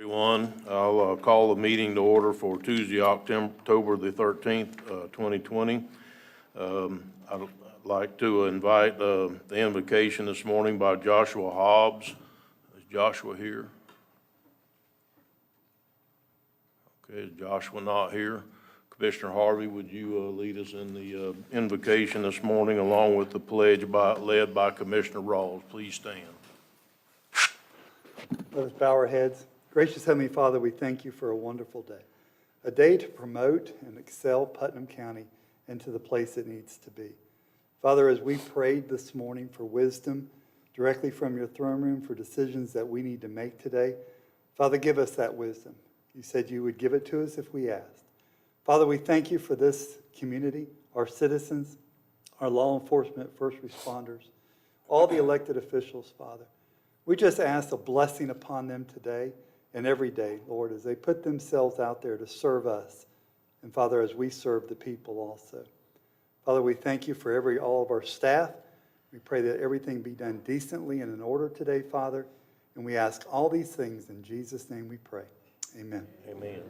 Everyone, I'll call the meeting to order for Tuesday, October the 13th, 2020. I'd like to invite the invocation this morning by Joshua Hobbs. Is Joshua here? Okay, is Joshua not here? Commissioner Harvey, would you lead us in the invocation this morning along with the pledge led by Commissioner Rawls? Please stand. Let us bow our heads. Gracious Heavenly Father, we thank you for a wonderful day, a day to promote and excel Putnam County into the place it needs to be. Father, as we prayed this morning for wisdom directly from your throne room for decisions that we need to make today, Father, give us that wisdom. You said you would give it to us if we asked. Father, we thank you for this community, our citizens, our law enforcement, first responders, all the elected officials, Father. We just ask a blessing upon them today and every day, Lord, as they put themselves out there to serve us. And Father, as we serve the people also. Father, we thank you for all of our staff. We pray that everything be done decently and in order today, Father. And we ask all these things in Jesus' name we pray. Amen. Amen.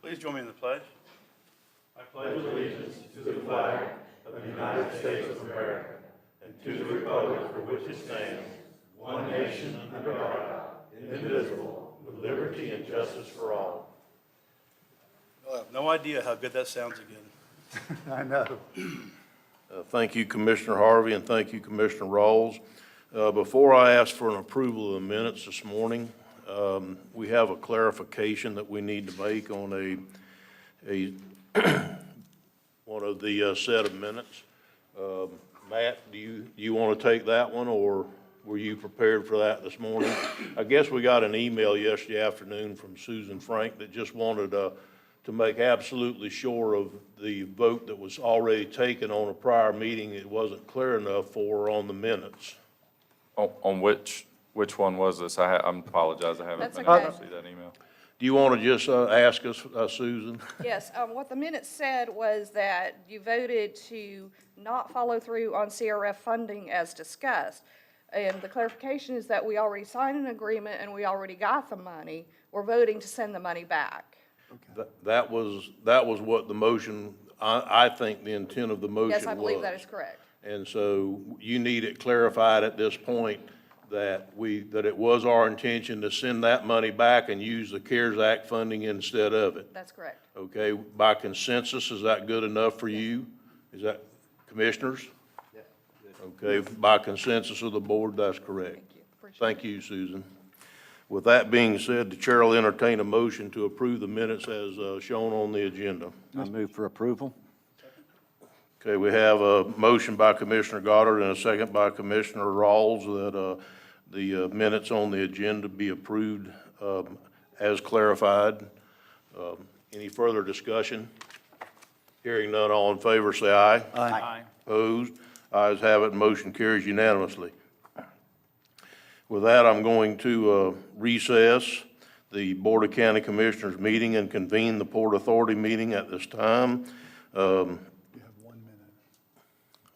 Please join me in the pledge. I pledge allegiance to the flag of the United States of America and to the republic for which it stands, one nation under God, indivisible, with liberty and justice for all. I have no idea how good that sounds again. I know. Thank you, Commissioner Harvey, and thank you, Commissioner Rawls. Before I ask for an approval of the minutes this morning, we have a clarification that we need to make on one of the set of minutes. Matt, do you want to take that one, or were you prepared for that this morning? I guess we got an email yesterday afternoon from Susan Frank that just wanted to make absolutely sure of the vote that was already taken on a prior meeting. It wasn't clear enough for her on the minutes. On which one was this? I apologize, I haven't been That's able okay. to see that email. Do you want to just ask us, Susan? Yes, what the minutes said was that you voted to not follow through on CRF funding as discussed. And the clarification is that we already signed an agreement and we already got the money. We're voting to send the money back. Okay. That was what the motion, I think the intent of the motion was. Yes, I believe that is correct. And so you need it clarified at this point that it was our intention to send that money back and use the CARES Act funding instead of it. That's correct. Okay, by consensus, is that good enough for you? Is that, commissioners? Yeah. Okay, by consensus of the board, that's correct. Thank you. Appreciate Thank you, Susan. With that being said, the chair will entertain a motion to approve the minutes as shown on the agenda. I move for approval. Okay, we have a motion by Commissioner Goddard and a second by Commissioner Rawls that the minutes on the agenda be approved as clarified. Any further discussion? Hearing none, all in favor say aye. Aye. Opposed? Ayes have it, motion carries unanimously. With that, I'm going to recess the Board of County Commissioners meeting and convene the Port Authority meeting at this time. You have 1 minute.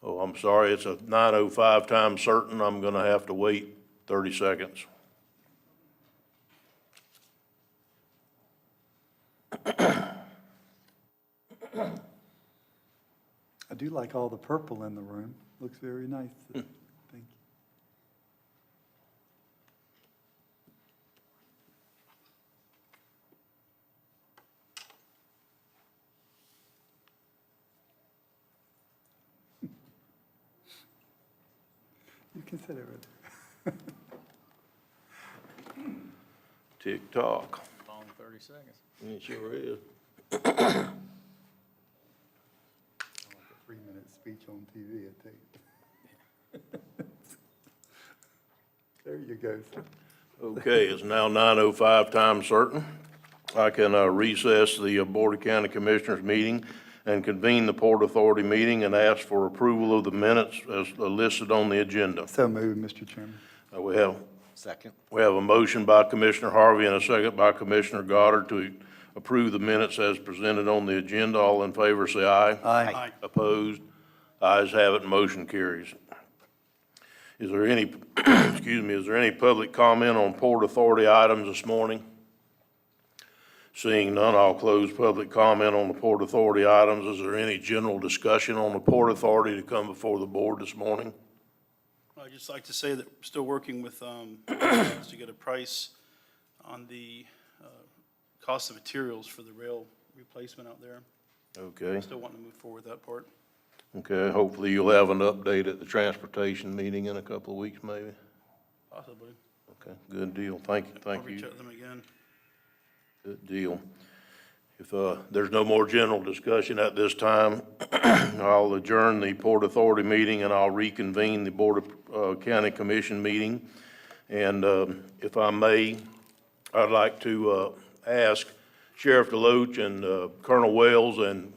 Oh, I'm sorry, it's a 9:05 time certain. I'm going to have to wait 30 seconds. I do like all the purple in the room. Looks very nice. Thank you. You can sit over there. Tick tock. Long 30 seconds. It sure is. I like a 3-minute speech on TV, I take. There you go, sir. Okay, it's now 9:05 time certain. I can recess the Board of County Commissioners meeting and convene the Port Authority meeting and ask for approval of the minutes as listed on the agenda. So moved, Mr. Chairman. We have Second. a motion by Commissioner Harvey and a second by Commissioner Goddard to approve the minutes as presented on the agenda. All in favor say aye. Aye. Opposed? Ayes have it, motion carries. Is there any, excuse me, is there any public comment on Port Authority items this morning? Seeing none, I'll close public comment on the Port Authority items. Is there any general discussion on the Port Authority to come before the board this morning? I'd just like to say that we're still working with to get a price on the cost of materials for the rail replacement out there. Okay, Still wanting to move forward with that part. okay, hopefully you'll have an update at the transportation meeting in a couple of weeks, maybe. Possibly. Okay, good deal. Thank you, I'll thank reach you. out to them again. Good deal. If there's no more general discussion at this time, I'll adjourn the Port Authority meeting and I'll reconvene the Board of County Commission meeting. And if I may, I'd like to ask Sheriff DeLoach and Colonel Wells and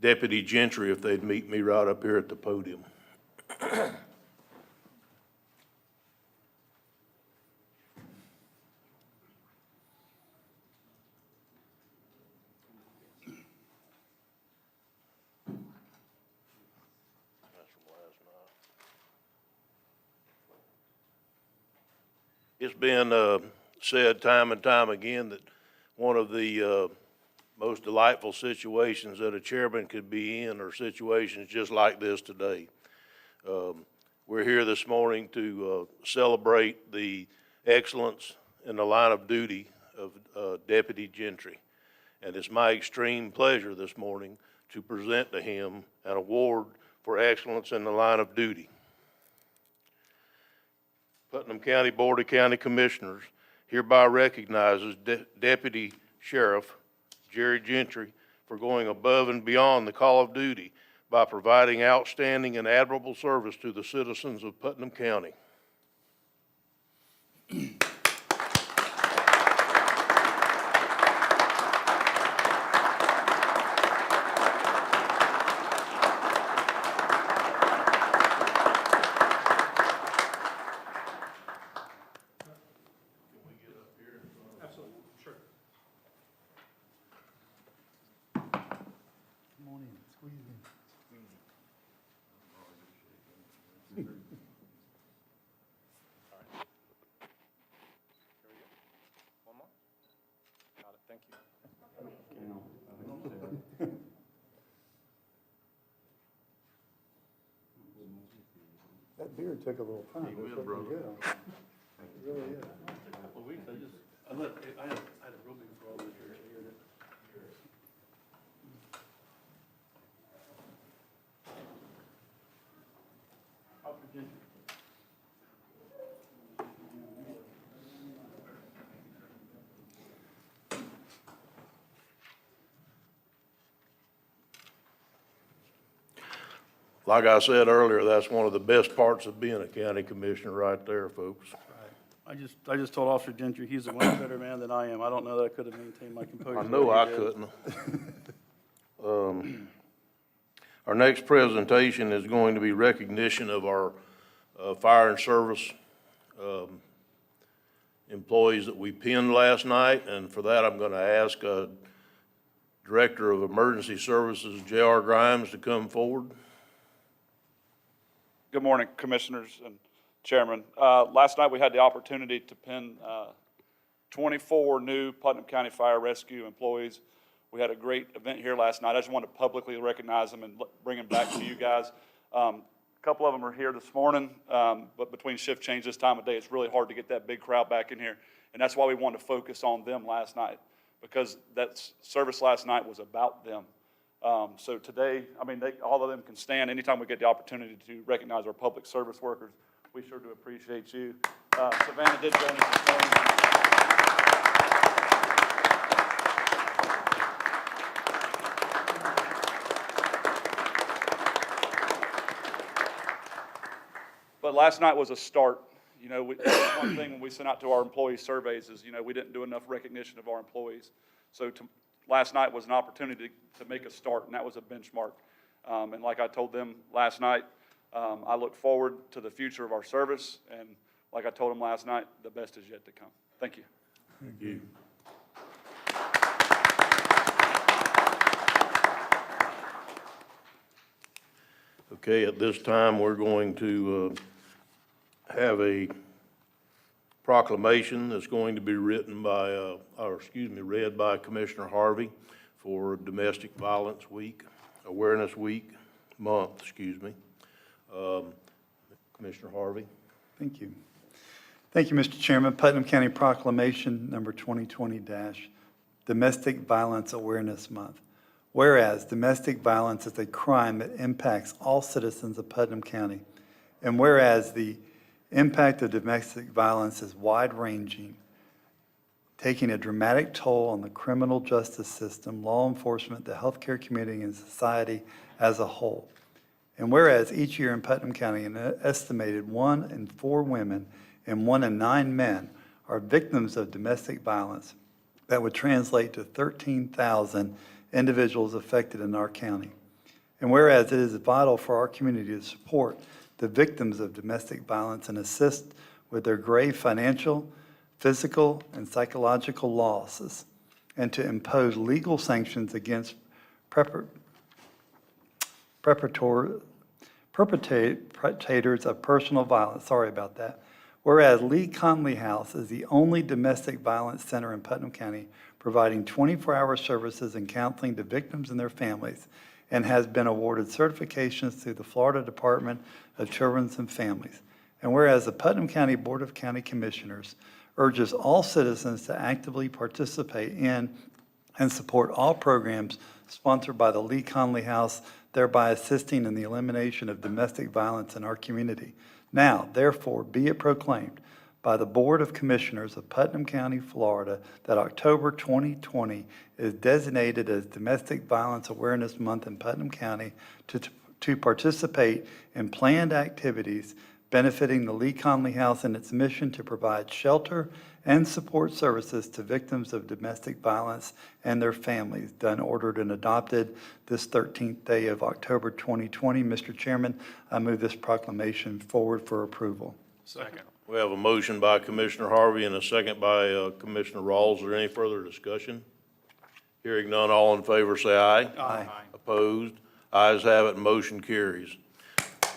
Deputy Gentry if they'd meet me right up here at the podium. It's been said time and time again that one of the most delightful situations that a chairman could be in are situations just like this today. We're here this morning to celebrate the excellence in the line of duty of Deputy Gentry. And it's my extreme pleasure this morning to present to him an award for excellence in the line of duty. Putnam County Board of County Commissioners hereby recognizes Deputy Sheriff Jerry Gentry for going above and beyond the call of duty by providing outstanding and admirable service to the citizens of Putnam County. Come on in, squeeze in. One more? Got it, thank you. That beard took a little time. It was looking good on you. It really is. A couple of weeks, I had a real big problem with your ear. Like I said earlier, that's one of the best parts of being a county commissioner right there, folks. I just told Officer Gentry he's a much better man than I am. I don't know that I could have maintained my composure. I the know way he I did. couldn't. Our next presentation is going to be recognition of our fire and service employees that we pinned last night, and for that, I'm going to ask Director of Emergency Services, J.R. Grimes, to come forward. Good morning, Commissioners and Chairman. Last night we had the opportunity to pin 24 new Putnam County Fire Rescue employees. We had a great event here last night. I just wanted to publicly recognize them and bring them back to you guys. A couple of them are here this morning, but between shift change this time of day, it's really hard to get that big crowd back in here. And that's why we wanted to focus on them last night, because that service last night was about them. So today, I mean, all of them can stand. Anytime we get the opportunity to recognize our public service workers, we sure do appreciate you. Savannah did join us this morning. But last night was a start. You know, one thing when we sent out to our employee surveys is, you know, we didn't do enough recognition of our employees. So last night was an opportunity to make a start, and that was a benchmark. And like I told them last night, I look forward to the future of our service, and like I told them last night, the best is yet to come. Thank you. Thank you. Okay, at this time, we're going to have a proclamation that's going to be read by Commissioner Harvey for Domestic Violence Week, Awareness Week, month, Commissioner Harvey. Thank you. Thank you, Mr. Chairman. Putnam County Proclamation Number 2020- Domestic Violence Awareness Month. Whereas domestic violence is a crime that impacts all citizens of Putnam County, and whereas the impact of domestic violence is wide-ranging, taking a dramatic toll on the criminal justice system, law enforcement, the healthcare community, and society as a whole. And whereas each year in Putnam County, an estimated 1 in 4 women and 1 in 9 men are victims of domestic violence, that would translate to 13,000 individuals affected in our county. And whereas it is vital for our community to support the victims of domestic violence and assist with their grave financial, physical, and psychological losses, and to impose legal sanctions against perpetrators of personal violence. Sorry about that. Whereas Lee Conley House is the only domestic violence center in Putnam County providing 24-hour services and counseling to victims and their families, and has been awarded certifications through the Florida Department of Children's and Families. And whereas the Putnam County Board of County Commissioners urges all citizens to actively participate in and support all programs sponsored by the Lee Conley House, thereby assisting in the elimination of domestic violence in our community. Now, therefore, be it proclaimed by the Board of Commissioners of Putnam County, Florida, that October 2020 is designated as Domestic Violence Awareness Month in Putnam County to participate in planned activities benefiting the Lee Conley House and its mission to provide shelter and support services to victims of domestic violence and their families, done, ordered, and adopted this 13th day of October 2020. Mr. Chairman, I move this proclamation forward for approval. Second. We have a motion by Commissioner Harvey and a second by Commissioner Rawls. Is there any further discussion? Hearing none, all in favor say aye. Aye. Opposed? Ayes have it, motion carries.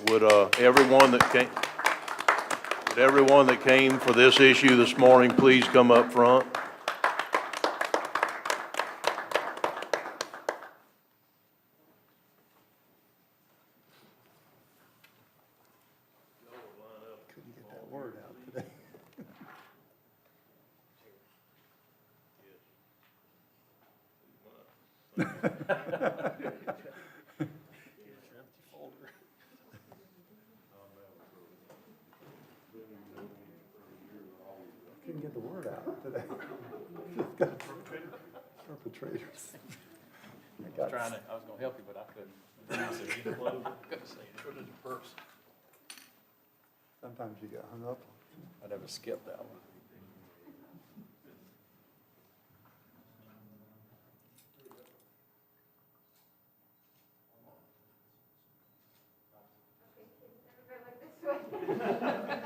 Would everyone that came for this issue this morning please come up front? Couldn't get that word out today. Couldn't get the word out today. Perpetrators. I was gonna help you, but I couldn't. Sometimes you get hung up. I never skipped that one.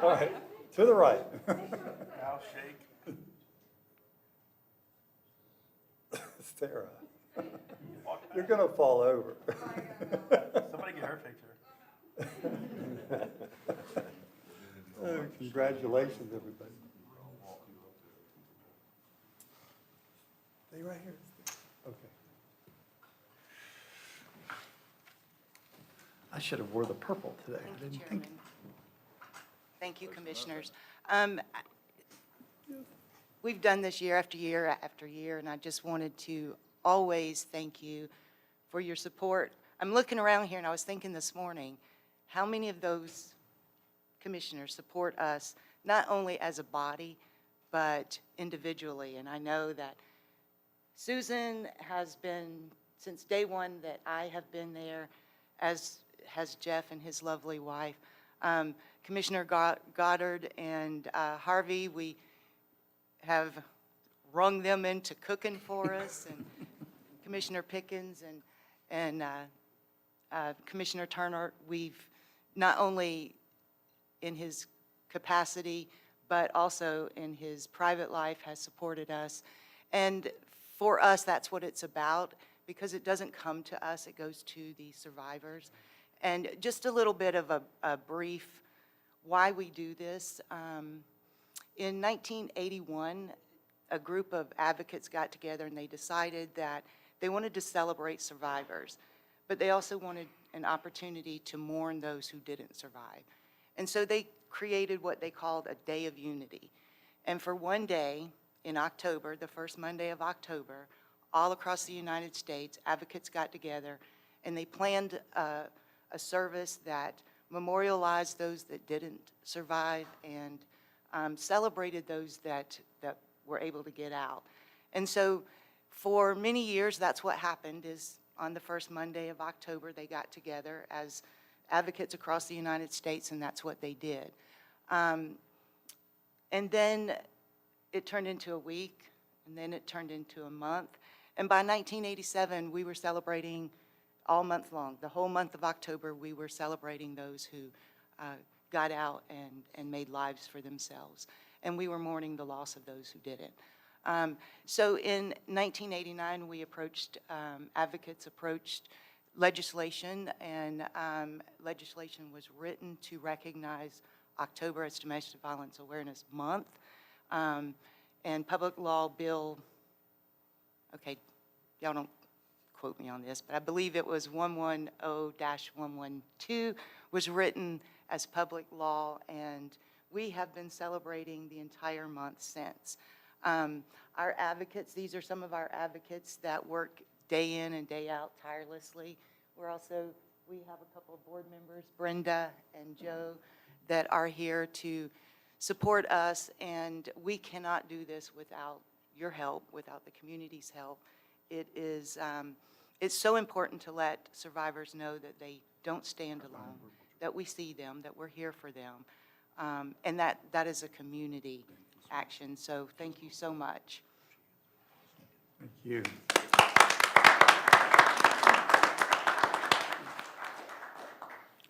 All right, to the right. I'll shake. Sarah, you're gonna fall over. Somebody get her picture. Oh, congratulations, everybody. Stay right here. Okay. I should have wore the purple today. I Thank you, didn't think. Chairman. Thank you, Commissioners. We've done this year after year after year, and I just wanted to always thank you for your support. I'm looking around here, and I was thinking this morning, how many of those commissioners support us, not only as a body, but individually? And I know that Susan has been, since day one that I have been there, as has Jeff and his lovely wife. Commissioner Goddard and Harvey, we have wrung them into cooking for us, and Commissioner Pickens and Commissioner Turner, we've not only in his capacity, but also in his private life has supported us. And for us, that's what it's about, because it doesn't come to us, it goes to the survivors. And just a little bit of a brief why we do this. In 1981, a group of advocates got together and they decided that they wanted to celebrate survivors, but they also wanted an opportunity to mourn those who didn't survive. And so they created what they called a Day of Unity. And for one day in October, the first Monday of October, all across the United States, advocates got together and they planned a service that memorialized those that didn't survive and celebrated those that were able to get out. And so for many years, that's what happened, is on the first Monday of October, they got together as advocates across the United States, and that's what they did. And then it turned into a week, and then it turned into a month. And by 1987, we were celebrating all month long. The whole month of October, we were celebrating those who got out and made lives for themselves. And we were mourning the loss of those who didn't. So in 1989, we approached, advocates approached legislation, and legislation was written to recognize October as Domestic Violence Awareness Month. And Public Law Bill, okay, y'all don't quote me on this, but I believe it was 110-112 was written as public law, and we have been celebrating the entire month since. Our advocates, these are some of our advocates that work day in and day out tirelessly. We have a couple of board members, Brenda and Joe, that are here to support us, and we cannot do this without your help, without the community's help. It is, it's so important to let survivors know that they don't stand alone, that we see them, that we're here for them, and that is a community action. So thank you so much. Thank you.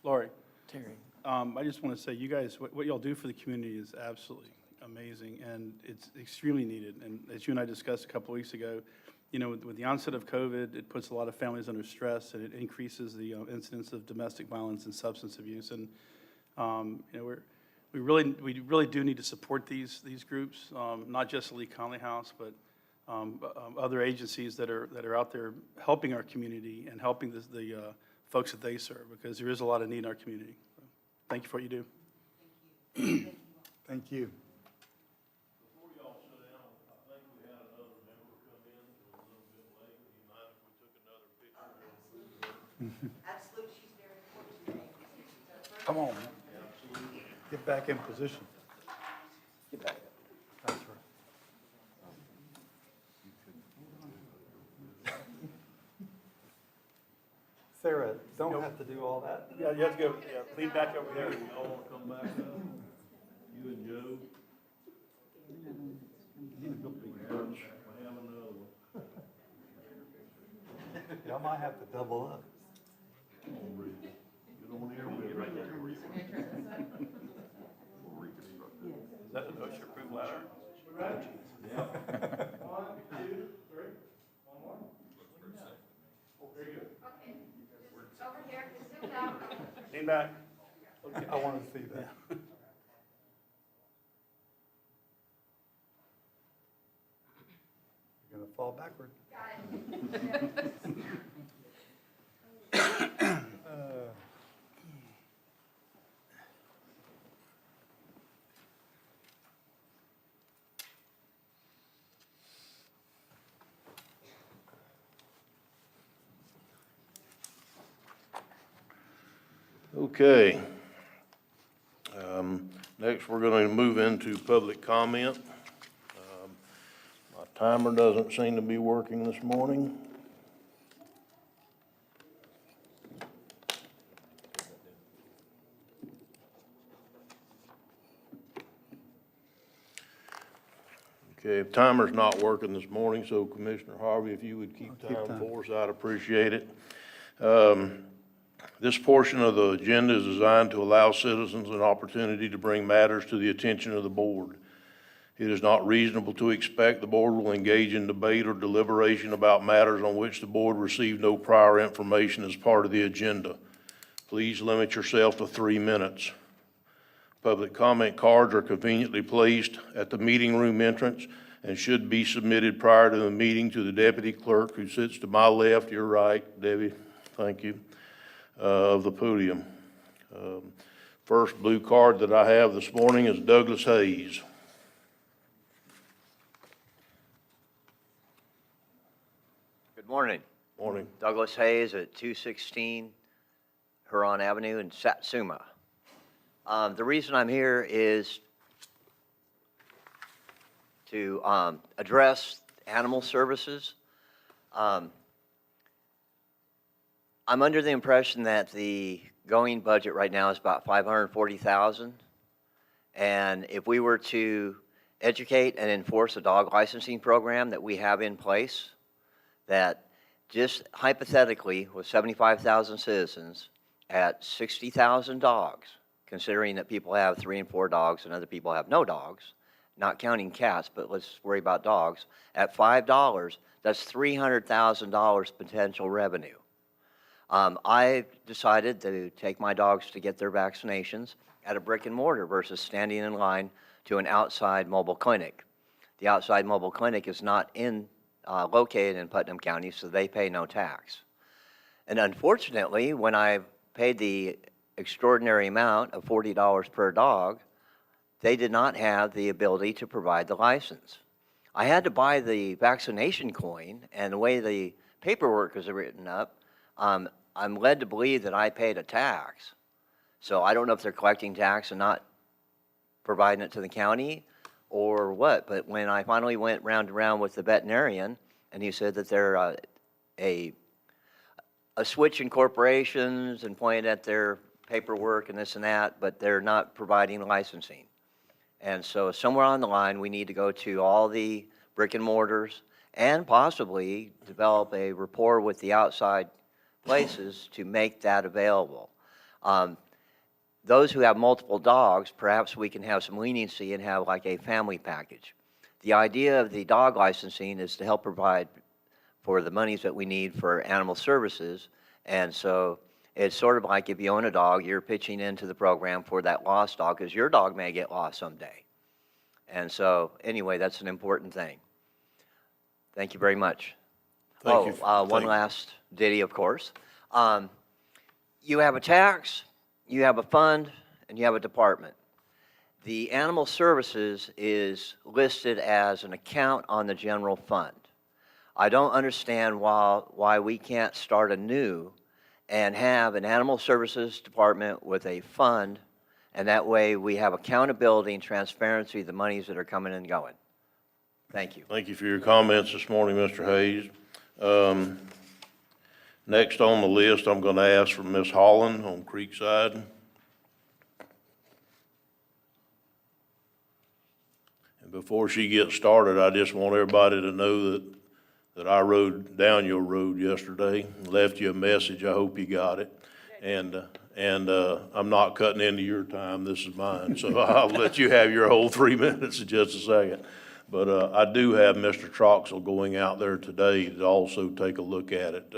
Lori. Terry. I just want to say, you guys, what y'all do for the community is absolutely amazing, and it's extremely needed. And as you and I discussed a couple of weeks ago, you know, with the onset of COVID, it puts a lot of families under stress, and it increases the incidence of domestic violence and substance abuse. And you know, we really do need to support these groups, not just Lee Conley House, but other agencies that are out there helping our community and helping the folks that they serve, because there is a lot of need in our community. So, thank you for what you do. Thank you. Before y'all sit down, I think we had another member come in, it was a little bit late. Would you mind if we took another picture? Absolutely, she's very important. Come on, man. Get back in position. Get back. That's right. Sarah, don't have to do all that. Yeah, you have to go, lean back over there. Y'all wanna come back up? You and Joe? We have another one. Y'all might have to double up. Come on, Bree. Get on here with me. Is that the motion approved letter? Lean back. I want to see that. You're going to fall backward. Okay. Next, we're going to move into public comment. My timer doesn't seem to be working this morning. Okay, timer's not working this morning, so Commissioner Harvey, if you would keep I'll keep time time. for us, I'd appreciate it. This portion of the agenda is designed to allow citizens an opportunity to bring matters to the attention of the board. It is not reasonable to expect the board will engage in debate or deliberation about matters on which the board received no prior information as part of the agenda. Please limit yourself to 3 minutes. Public comment cards are conveniently placed at the meeting room entrance and should be submitted prior to the meeting to the deputy clerk who sits to my left, your right, Debbie, thank you, of the podium. First blue card that I have this morning is Douglas Hayes. Good morning. Morning. Douglas Hayes at 216 Huron Avenue in Satsuma. The reason I'm here is to address animal services. I'm under the impression that the going budget right now is about $540,000. And if we were to educate and enforce a dog licensing program that we have in place, that just hypothetically with 75,000 citizens at 60,000 dogs, considering that people have 3 and 4 dogs and other people have no dogs, not counting cats, but let's worry about dogs, at $5, that's $300,000 potential revenue. I decided to take my dogs to get their vaccinations at a brick and mortar versus standing in line to an outside mobile clinic. The outside mobile clinic is not located in Putnam County, so they pay no tax. And unfortunately, when I paid the extraordinary amount of $40 per dog, they did not have the ability to provide the license. I had to buy the vaccination coin, and the way the paperwork is written up, I'm led to believe that I paid a tax. So I don't know if they're collecting tax and not providing it to the county or what, but when I finally went round and round with the veterinarian, and he said that they're a switch in corporations and pointed at their paperwork and this and that, but they're not providing licensing. And so somewhere on the line, we need to go to all the brick and mortars and possibly develop a rapport with the outside places to make that available. Those who have multiple dogs, perhaps we can have some leniency and have like a family package. The idea of the dog licensing is to help provide for the monies that we need for animal services. And so it's sort of like if you own a dog, you're pitching into the program for that lost dog because your dog may get lost someday. And so anyway, that's an important thing. Thank you very much. Thank you. One last ditty, of course. You have a tax, you have a fund, and you have a department. The animal services is listed as an account on the general fund. I don't understand why we can't start anew and have an animal services department with a fund, and that way we have accountability and transparency of the monies that are coming and going. Thank you. Thank you for your comments this morning, Mr. Hayes. Next on the list, I'm going to ask for Ms. Holland on Creekside. And before she gets started, I just want everybody to know that I rode down your road yesterday and left you a message. I hope you got it. And I'm not cutting into your time. This is mine. So I'll let you have your whole 3 minutes in just a second. But I do have Mr. Troxel going out there today to also take a look at it.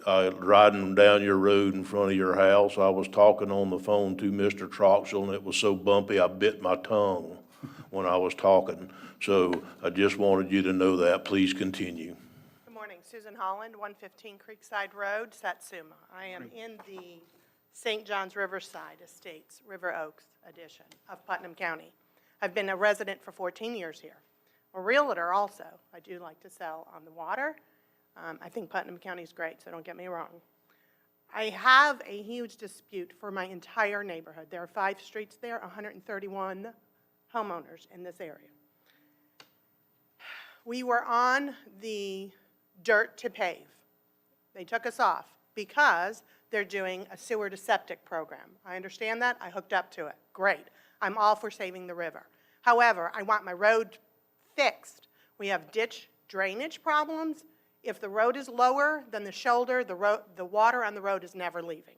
Riding down your road in front of your house, I was talking on the phone to Mr. Troxel, and it was so bumpy I bit my tongue when I was talking. So I just wanted you to know that. Please continue. Good morning. Susan Holland, 115 Creekside Road, Satsuma. I am in the St. John's Riverside Estates, River Oaks edition of Putnam County. I've been a resident for 14 years here. A realtor also. I do like to sell on the water. I think Putnam County is great, so don't get me wrong. I have a huge dispute for my entire neighborhood. There are 5 streets there, 131 homeowners in this area. We were on the dirt to pave. They took us off because they're doing a sewer to septic program. I understand that. I hooked up to it. Great. I'm all for saving the river. However, I want my road fixed. We have ditch drainage problems. If the road is lower than the shoulder, the water on the road is never leaving.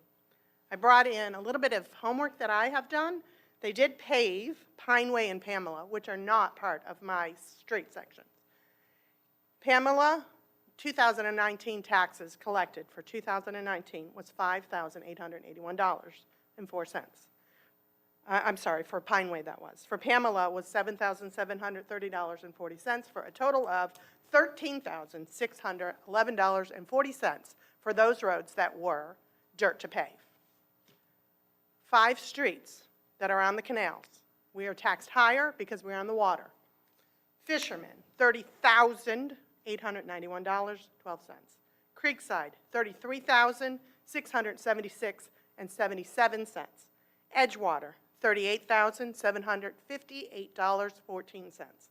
I brought in a little bit of homework that I have done. They did pave Pineway and Pamela, which are not part of my street sections. Pamela, 2019 taxes collected for 2019 was $5,881.04. I'm sorry, for Pineway that was. For Pamela was $7,730.40 for a total of $13,611.40 for those roads that were dirt to pave. 5 streets that are on the canals, we are taxed higher because we're on the water. Fishermen, $30,891.12. Creekside, $33,676.77. Edgewater, $38,758.14.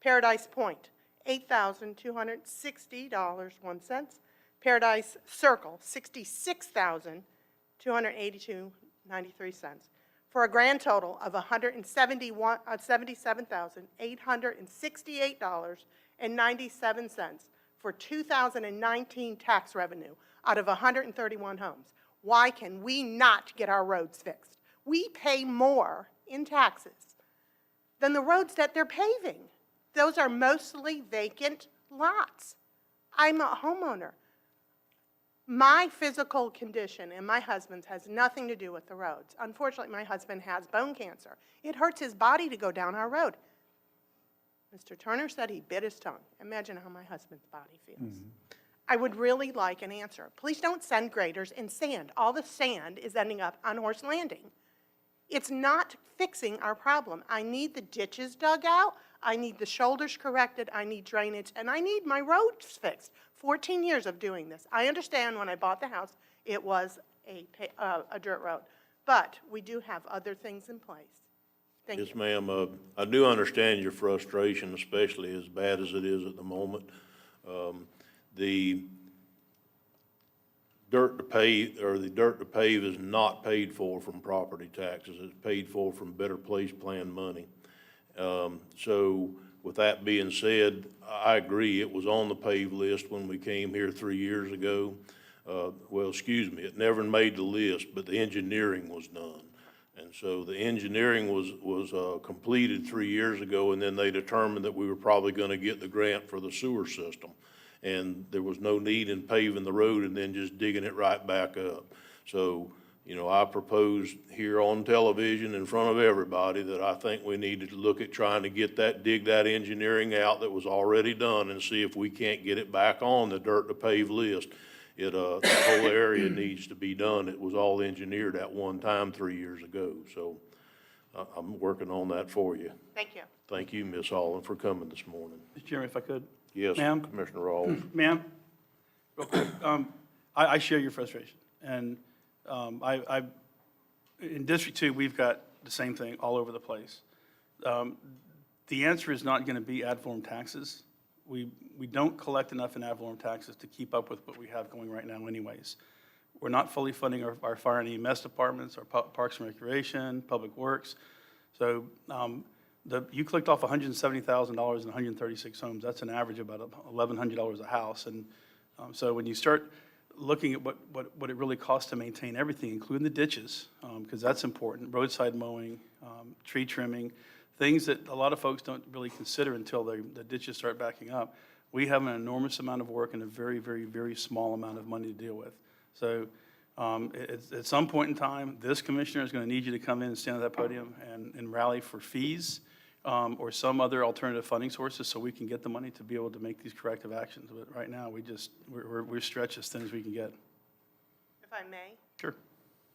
Paradise Point, $8,260.01. Paradise Circle, $66,282.93. For a grand total of $177,868.97 for 2019 tax revenue out of 131 homes. Why can we not get our roads fixed? We pay more in taxes than the roads that they're paving. Those are mostly vacant lots. I'm a homeowner. My physical condition and my husband's has nothing to do with the roads. Unfortunately, my husband has bone cancer. It hurts his body to go down our road. Mr. Turner said he bit his tongue. Imagine how my husband's body feels. I would really like an answer. Please don't send graders and sand. All the sand is ending up on Horse Landing. It's not fixing our problem. I need the ditches dug out. I need the shoulders corrected. I need drainage, and I need my roads fixed. 14 years of doing this. I understand when I bought the house, it was a dirt road, but we do have other things in place. Thank you. Yes, ma'am. I do understand your frustration, especially as bad as it is at the moment. The dirt to pave is not paid for from property taxes. It's paid for from Better Place Plan money. So with that being said, I agree, it was on the pave list when we came here 3 years ago. Well, excuse me, it never made the list, but the engineering was done. And so the engineering was completed 3 years ago, and then they determined that we were probably gonna get the grant for the sewer system. And there was no need in paving the road and then just digging it right back up. So, you know, I proposed here on television in front of everybody that I think we needed to look at trying to get dig that engineering out that was already done and see if we can't get it back on the dirt to pave list. The whole area needs to be done. It was all engineered at one time 3 years ago. So I'm working on that for you. Thank you. Thank you, Ms. Holland, for coming this morning. Mr. Chairman, if I could. Yes, Ma'am? Commissioner Rawls. Ma'am, real quick, I share your frustration, and in District 2, we've got the same thing all over the place. The answer is not going to be ad valorem taxes. We don't collect enough in ad valorem taxes to keep up with what we have going right now anyways. We're not fully funding our fire and EMS departments, our parks and recreation, public works. So you clicked off $170,000 in 136 homes. That's an average of about $1,100 a house. And so when you start looking at what it really costs to maintain everything, including the ditches, because that's important, roadside mowing, tree trimming, things that a lot of folks don't really consider until the ditches start backing up. We have an enormous amount of work and a very, very, very small amount of money to deal with. So at some point in time, this commissioner is going to need you to come in and stand at that podium and rally for fees or some other alternative funding sources so we can get the money to be able to make these corrective actions. But right now, we're stretched as thin as we can get. If I may? Sure.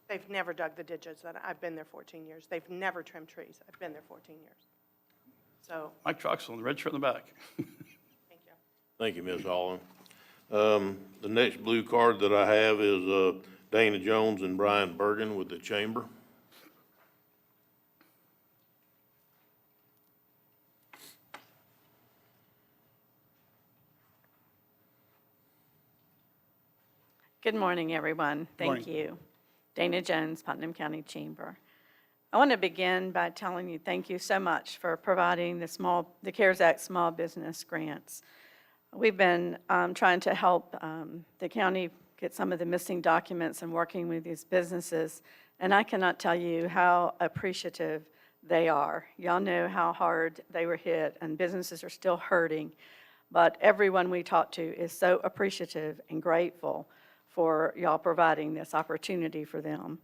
They've never dug the ditches. I've been there 14 years. They've never trimmed trees. I've been there 14 years. So. Mike Troxel, the red shirt in the back. Thank you. Thank you, Ms. Holland. The next blue card that I have is Dana Jones and Brian Bergen with the Chamber. Good morning, everyone. Thank Morning. you. Dana Jones, Putnam County Chamber. I want to begin by telling you thank you so much for providing the CARES Act small business grants. We've been trying to help the county get some of the missing documents and working with these businesses, and I cannot tell you how appreciative they are. Y'all know how hard they were hit, and businesses are still hurting, but everyone we talk to is so appreciative and grateful for y'all providing this opportunity for them.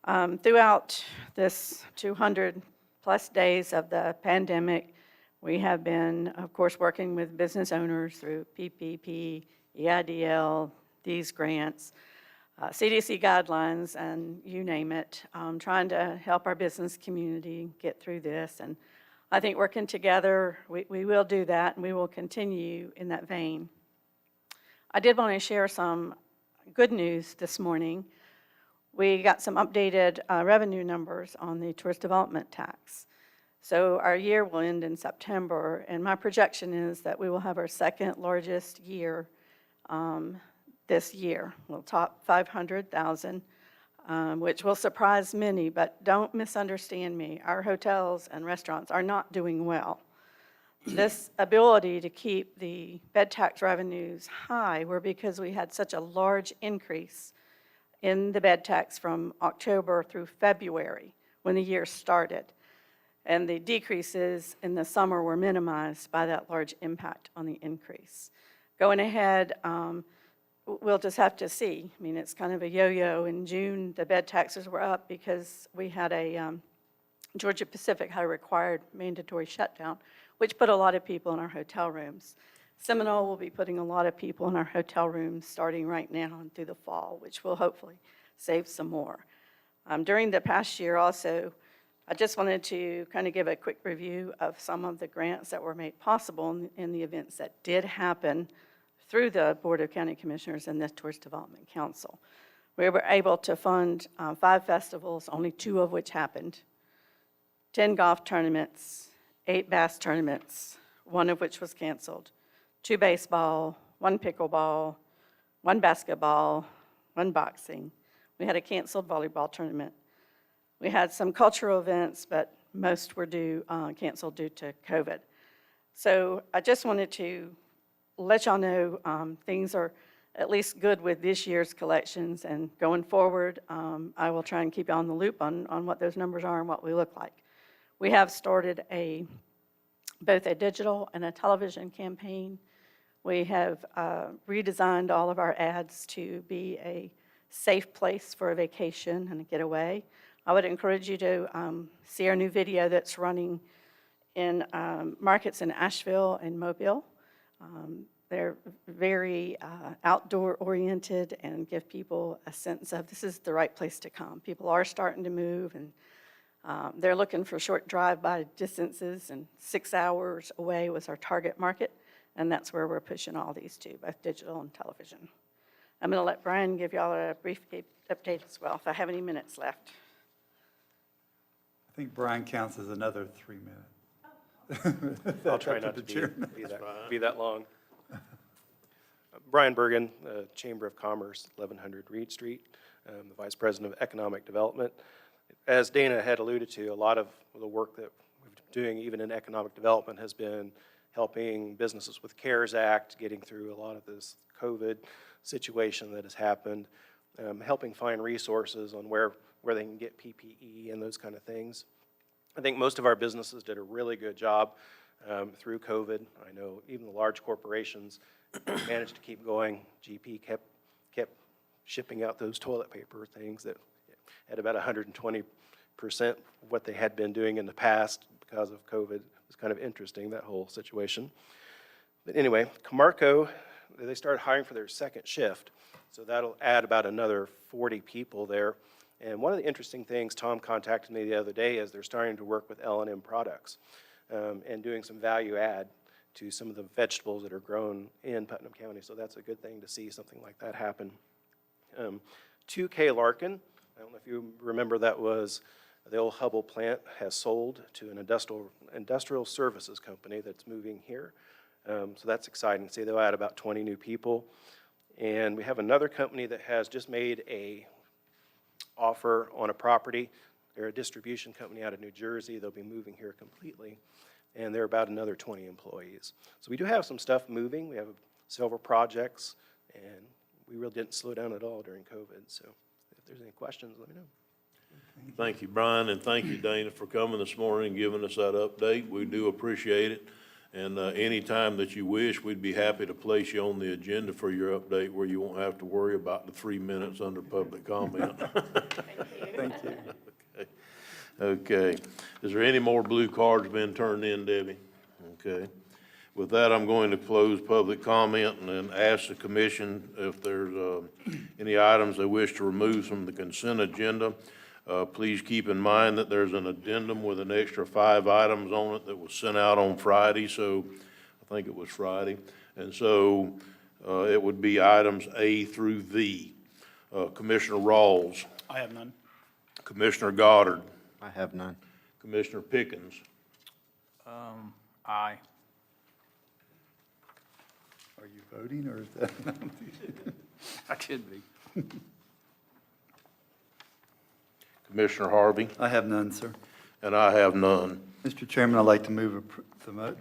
Throughout this 200-plus days of the pandemic, we have been, of course, working with business owners through PPP, EIDL, these grants, CDC guidelines, and you name it, trying to help our business community get through this. And I think working together, we will do that, and we will continue in that vein. I did want to share some good news this morning. We got some updated revenue numbers on the tourist development tax. So our year will end in September, and my projection is that we will have our second largest year this year. We'll top 500,000, which will surprise many, but don't misunderstand me. Our hotels and restaurants are not doing well. This ability to keep the bed tax revenues high were because we had such a large increase in the bed tax from October through February when the year started. And the decreases in the summer were minimized by that large impact on the increase. Going ahead, we'll just have to see. I mean, it's kind of a yo-yo. In June, the bed taxes were up because we had Georgia Pacific had a required mandatory shutdown, which put a lot of people in our hotel rooms. Seminole will be putting a lot of people in our hotel rooms starting right now and through the fall, which will hopefully save some more. During the past year also, I just wanted to kind of give a quick review of some of the grants that were made possible in the events that did happen through the Board of County Commissioners and the Tourist Development Council. We were able to fund 5 festivals, only 2 of which happened, 10 golf tournaments, 8 bass tournaments, 1 of which was canceled, 2 baseball, 1 pickleball, 1 basketball, 1 boxing. We had a canceled volleyball tournament. We had some cultural events, but most were canceled due to COVID. So I just wanted to let y'all know things are at least good with this year's collections, and going forward, I will try and keep you on the loop on what those numbers are and what we look like. We have started both a digital and a television campaign. We have redesigned all of our ads to be a safe place for a vacation and a getaway. I would encourage you to see our new video that's running in markets in Asheville and Mobile. They're very outdoor-oriented and give people a sense of this is the right place to come. People are starting to move, and they're looking for short drive-by distances, and 6 hours away was our target market, and that's where we're pushing all these to, both digital and television. I'm going to let Brian give y'all a brief update as well, if I have any minutes left. I think Brian counts as another 3 minutes. I'll try not to be that long. Brian Bergen, Chamber of Commerce, 1100 Reed Street, the Vice President of Economic Development. As Dana had alluded to, a lot of the work that we've been doing, even in economic development, has been helping businesses with CARES Act, getting through a lot of this COVID situation that has happened, helping find resources on where they can get PPE and those kind of things. I think most of our businesses did a really good job through COVID. I know even the large corporations managed to keep going. GP kept shipping out those toilet paper things that at about 120% of what they had been doing in the past because of COVID. It was kind of interesting, that whole situation. But anyway, Camarco, they started hiring for their second shift, so that'll add about another 40 people there. And one of the interesting things, Tom contacted me the other day, is they're starting to work with L&M Products and doing some value add to some of the vegetables that are grown in Putnam County. So that's a good thing to see something like that happen. 2K Larkin, I don't know if you remember, that was the old Hubble plant has sold to an industrial services company that's moving here. So that's exciting to see. They'll add about 20 new people. And we have another company that has just made a offer on a property. They're a distribution company out of New Jersey. They'll be moving here completely. And they're about another 20 employees. So we do have some stuff moving. We have several projects, and we really didn't slow down at all during COVID. So if there's any questions, let me know. Thank you, Brian, and thank you, Dana, for coming this morning and giving us that update. We do appreciate it. And anytime that you wish, we'd be happy to place you on the agenda for your update where you won't have to worry about the 3 minutes under public comment. Thank you. Okay. Is there any more blue cards being turned in, Debbie? Okay. With that, I'm going to close public comment and then ask the commission if there's any items they wish to remove from the consent agenda. Please keep in mind that there's an addendum with an extra 5 items on it that was sent out on Friday, so I think it was Friday. And so it would be items A through V. Commissioner Rawls, I have none. Commissioner Goddard, I have none. Commissioner Pickens, Aye. Are you voting, or is that? I could be. Commissioner Harvey, I have none, sir. and I have none. Mr. Chairman, I'd like to move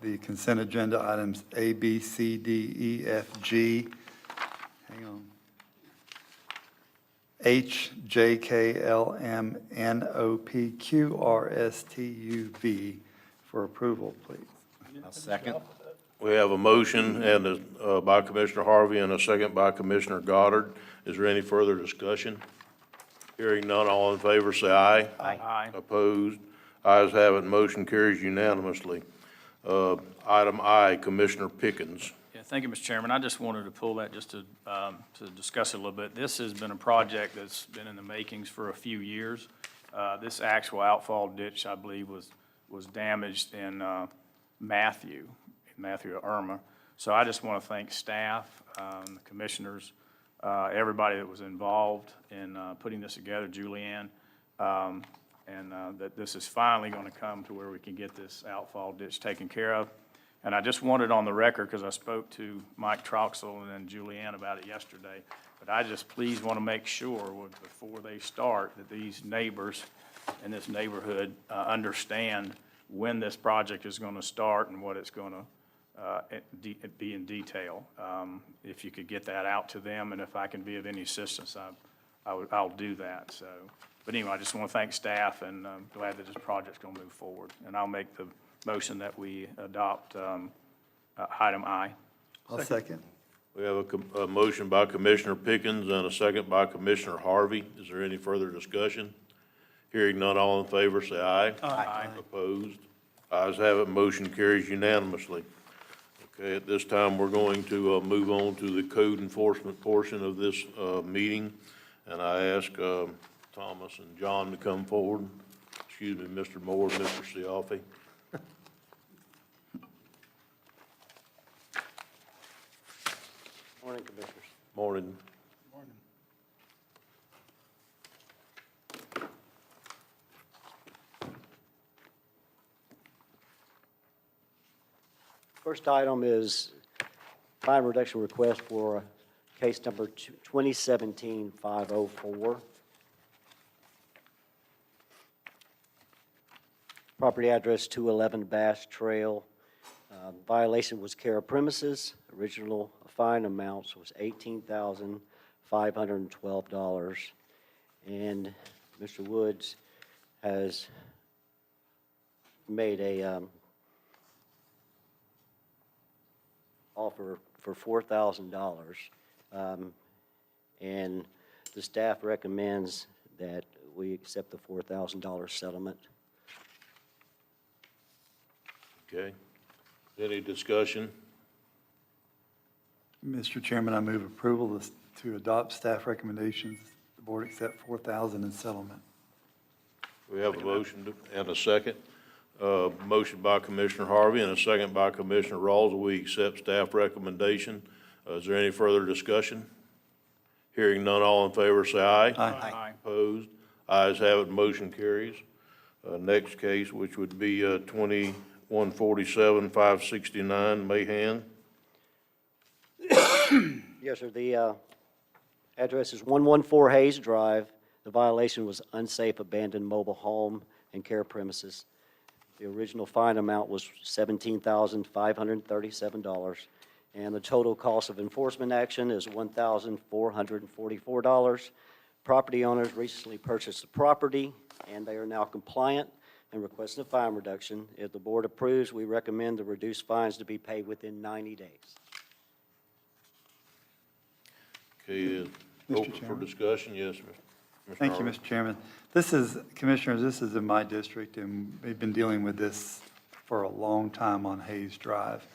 the consent agenda items A, B, C, D, E, F, G. Hang on. H, J, K, L, M, N, O, P, Q, R, S, T, U, V for approval, please. I'll second. We have a motion by Commissioner Harvey and a second by Commissioner Goddard. Is there any further discussion? Hearing none, all in favor, say aye. Aye. Opposed? Ayes have it, motion carries unanimously. Item I, Commissioner Pickens. Yeah, thank you, Mr. Chairman. I just wanted to pull that just to discuss it a little bit. This has been a project that's been in the makings for a few years. This actual outfall ditch, I believe, was damaged in Matthew Irma. So I just want to thank staff, the commissioners, everybody that was involved in putting this together, Julianne, and that this is finally going to come to where we can get this outfall ditch taken care of. And I just wanted on the record, because I spoke to Mike Troxel and then Julianne about it yesterday, but I just please want to make sure before they start that these neighbors in this neighborhood understand when this project is going to start and what it's going to be in detail. If you could get that out to them, and if I can be of any assistance, I'll do that. So, but anyway, I just want to thank staff, and I'm glad that this project's going to move forward. And I'll make the motion that we adopt item I. I'll second. We have a motion by Commissioner Pickens and a second by Commissioner Harvey. Is there any further discussion? Hearing none, all in favor, say aye. Aye. Opposed? Ayes have it, motion carries unanimously. Okay, at this time, we're going to move on to the code enforcement portion of this meeting. And I ask Thomas and John to come forward. Excuse me, Mr. Moore, Mr. Cioffi. Morning, Commissioners. Morning. First item is fine reduction request for case number 2017-504. Property address 211 Bass Trail. Violation was care of premises. Original fine amounts was $18,512. And Mr. Woods has made a offer for $4,000. And the staff recommends that we accept the $4,000 settlement. Okay. Any discussion? Mr. Chairman, I move approval to adopt staff recommendations. The board accept $4,000 in settlement. We have a motion and a second. Motion by Commissioner Harvey and a second by Commissioner Rawls. We accept staff recommendation. Is there any further discussion? Hearing none, all in favor, say aye. Aye. Opposed? Ayes have it, motion carries. Next case, which would be 2147-569, Mahan. Yes, sir. The address is 114 Hayes Drive. The violation was unsafe abandoned mobile home and care premises. The original fine amount was $17,537, and the total cost of enforcement action is $1,444. Property owners recently purchased the property, and they are now compliant and requesting a fine reduction. If the board approves, we recommend the reduced fines to be paid within 90 days. Okay, open for Chairman. discussion, yes, sir. Thank you, Mr. Chairman. Commissioners, this is in my district, and we've been dealing with this for a long time on Hayes Drive.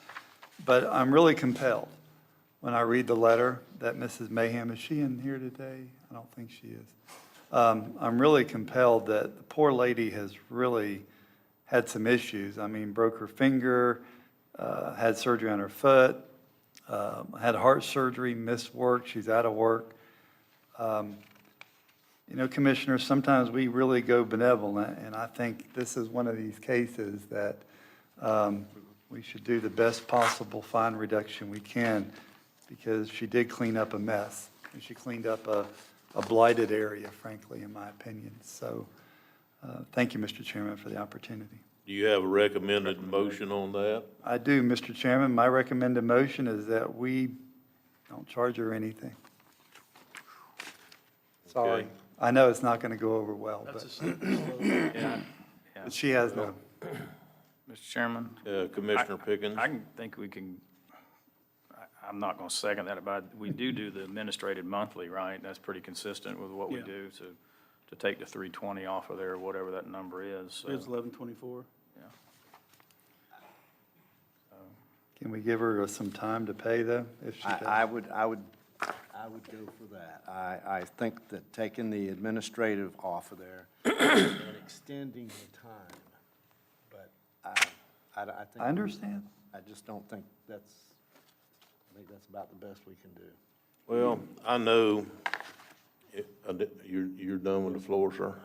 But I'm really compelled when I read the letter that Mrs. Mayhem, is she in here today? I don't think she is. I'm really compelled that the poor lady has really had some issues. I mean, broke her finger, had surgery on her foot, had heart surgery, missed work, she's out of work. You know, Commissioners, sometimes we really go benevolent, and I think this is one of these cases that we should do the best possible fine reduction we can, because she did clean up a mess, and she cleaned up a blighted area, frankly, in my opinion. So, thank you, Mr. Chairman, for the opportunity. Do you have a recommended motion on that? I do, Mr. Chairman. My recommended motion is that we don't charge her anything. Sorry. Okay. I know it's not going to go over well, That's a but slippery slope. but she has no. Mr. Chairman? Commissioner Pickens? I can think we can, I'm not going to second that, but we do the administrative monthly, right? That's pretty consistent with what we Yeah. do to take the 320 off of there, whatever that number is. So, It's 1124. yeah. Can we give her some time to pay, though, if she does? I would go for that. I think that taking the administrative off of there and extending the time, but I think. I understand. I just don't think I think that's about the best we can do. Well, I know, you're done with the floor, sir.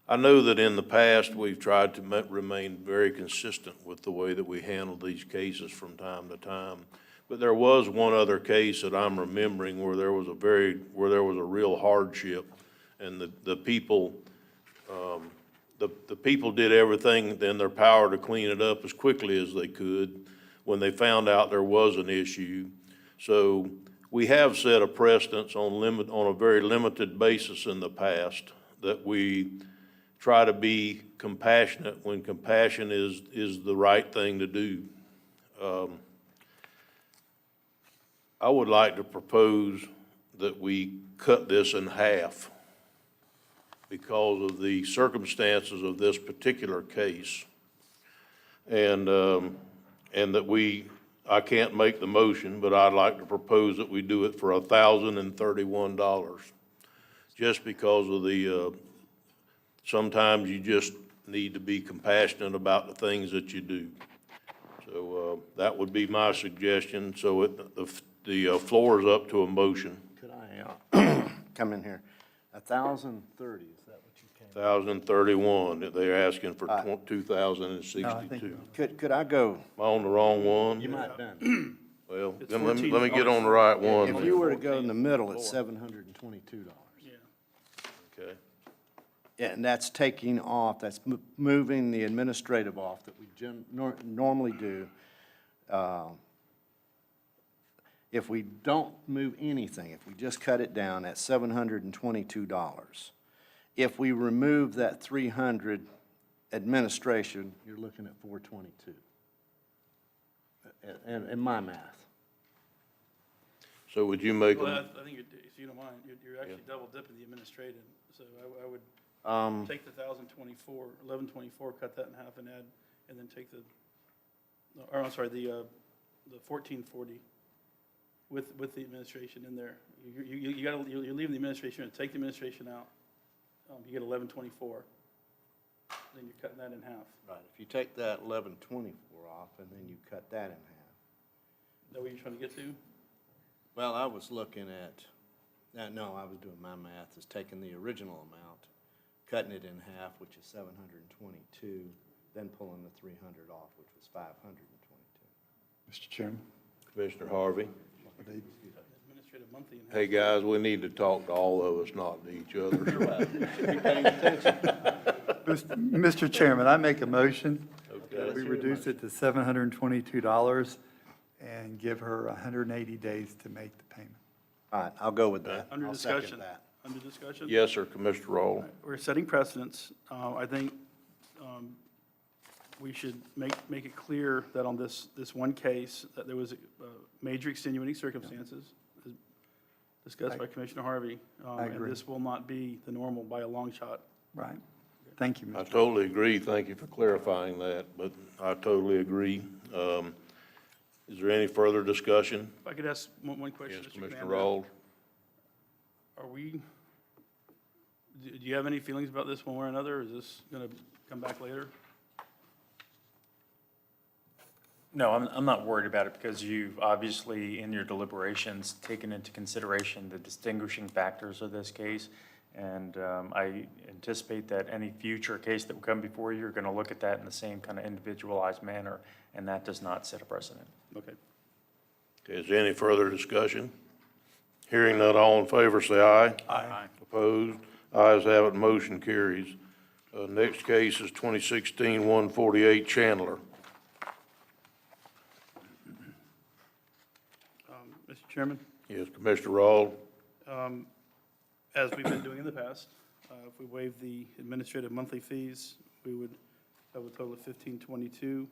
I know that in the past, we've tried to remain very consistent with the way that we handle these cases from time to time. But there was one other case that I'm remembering where there was a real hardship, and the people, the people did everything in their power to clean it up as quickly as they could when they found out there was an issue. So we have set a precedence on a very limited basis in the past that we try to be compassionate when compassion is the right thing to do. I would like to propose that we cut this in half because of the circumstances of this particular case. And that I can't make the motion, but I'd like to propose that we do it for $1,031, just because of sometimes you just need to be compassionate about the things that you do. So, that would be my suggestion. So the floor is up to a motion. Could I come in here? 1,030, is that what you came? 1,031, they're asking for No, I think 2,062. Could I go? Am I on the wrong one? You might have done. Well, It's let me 14. get on the right one. If you were to go in the middle, it's $722. Yeah. Okay. Yeah, and that's taking off, that's moving the administrative off that we normally do. If we don't move anything, if we just cut it down, that's $722. If we remove that 300 administration, you're looking at $422. In my math. So would you make Well, them, I think, if you don't mind, you're actually double dipping the administrative. So I would take the 1124, cut that in half and add, and then take the 1440 with the administration in there. You're leaving the administration in, take the administration out. You get 1124. Then you're cutting that in half. Right, if you take that 1124 off and then you cut that in half. Is that what you're trying to get to? Well, I was looking at, no, I was doing my math, is taking the original amount, cutting it in half, which is 722, then pulling the 300 off, which was 522. Mr. Chairman? Commissioner Harvey? Administrative monthly in half. Hey, guys, we need to talk to all of us, not to each other. Mr. Chairman, I make a motion. Okay. We reduce it to $722 and give her 180 days to make the payment. All right, I'll go with that. Under I'll discussion. second that. Under discussion? Yes, sir, Commissioner Roll. We're setting precedents. I think we should make it clear that on this one case, that there was major extenuating circumstances. discussed by Commissioner Harvey. I agree. And this will not be the normal by a long shot. Right. Thank you, I Mr. totally agree. Thank you for clarifying that, but I totally agree. Is there any further discussion? If I could ask one question, Yes, Mr. Commissioner Commander. Rawls? Are we, do you have any feelings about this one way or another? Is this going to come back later? No, I'm not worried about it because you've obviously, in your deliberations, taken into consideration the distinguishing factors of this case. And I anticipate that any future case that will come before you, you're going to look at that in the same kind of individualized manner, and that does not set a precedent. Okay. Okay, is there any further discussion? Hearing none, all in favor, say aye. Aye. Opposed? Ayes have it, motion carries. Next case is 2016-148 Chandler. Mr. Chairman, Yes, Commissioner Rawls? as we've been doing in the past, if we waive the administrative monthly fees, we would have a total of $1,522.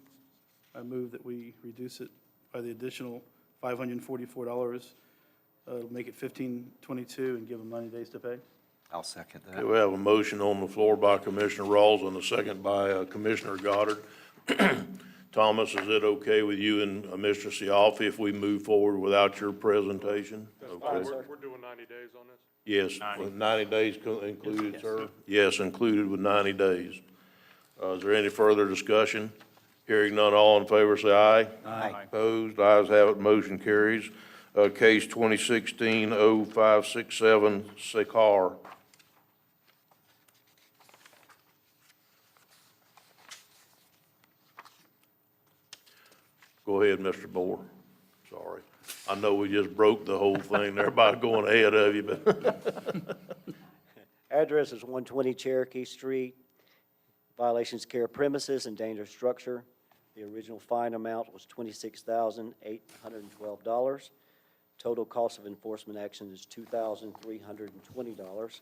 I move that we reduce it by the additional $544, make it $1,522 and give them 90 days to pay. I'll second Okay, we have a motion on the floor by Commissioner Rawls and a second by Commissioner Goddard. Thomas, is it okay with you and Mr. Cialfi if we move forward without your presentation? Okay. We're doing 90 days on this? Yes, with 90 days included, sir? Yes, included with 90 days. Is there any further discussion? Hearing none, all in favor, say aye. Aye. Opposed, ayes have it, motion carries. Case 2016-0567, Sekar. Go ahead, Mr. Moore. Sorry. I know we just broke the whole thing there by going ahead of you, but Address is 120 Cherokee Street. Violations care premises and dangerous structure. The original fine amount was $26,812. Total cost of enforcement action is $2,320.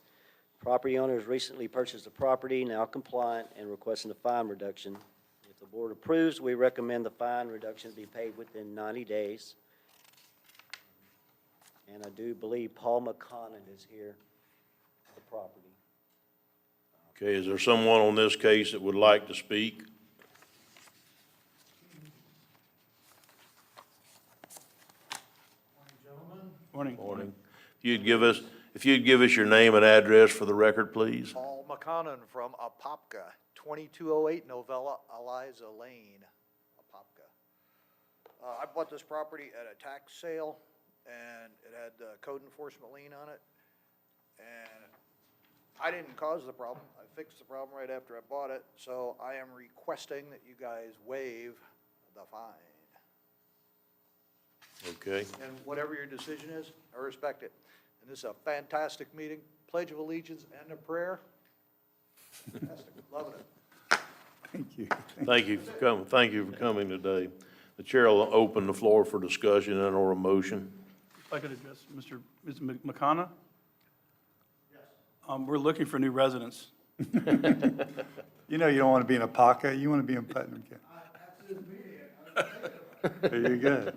Property owner has recently purchased the property, now compliant, and requesting a fine reduction. If the board approves, we recommend the fine reduction be paid within 90 days. And I do believe Paul McConnell is here for the property. okay, is there someone on this case that would like to speak? Morning. Morning. If you'd give us your name and address for the record, please. Paul McConnell from Apopka, 2208 Novella Eliza Lane, Apopka. I bought this property at a tax sale, and it had code enforcement lien on it. And I didn't cause the problem. I fixed the problem right after I bought it, so I am requesting that you guys waive the fine. Okay, And whatever your decision is, I respect it. And this is a fantastic meeting. Pledge of Allegiance and a prayer. Fantastic, loving it. Thank you. thank you for coming, today. The chair will open the floor for discussion and or a motion. If I could address Mr. McConnell? Yes. We're looking for new residents. You know you don't want to be in Apopka, you want to be in Putnam County. There you go.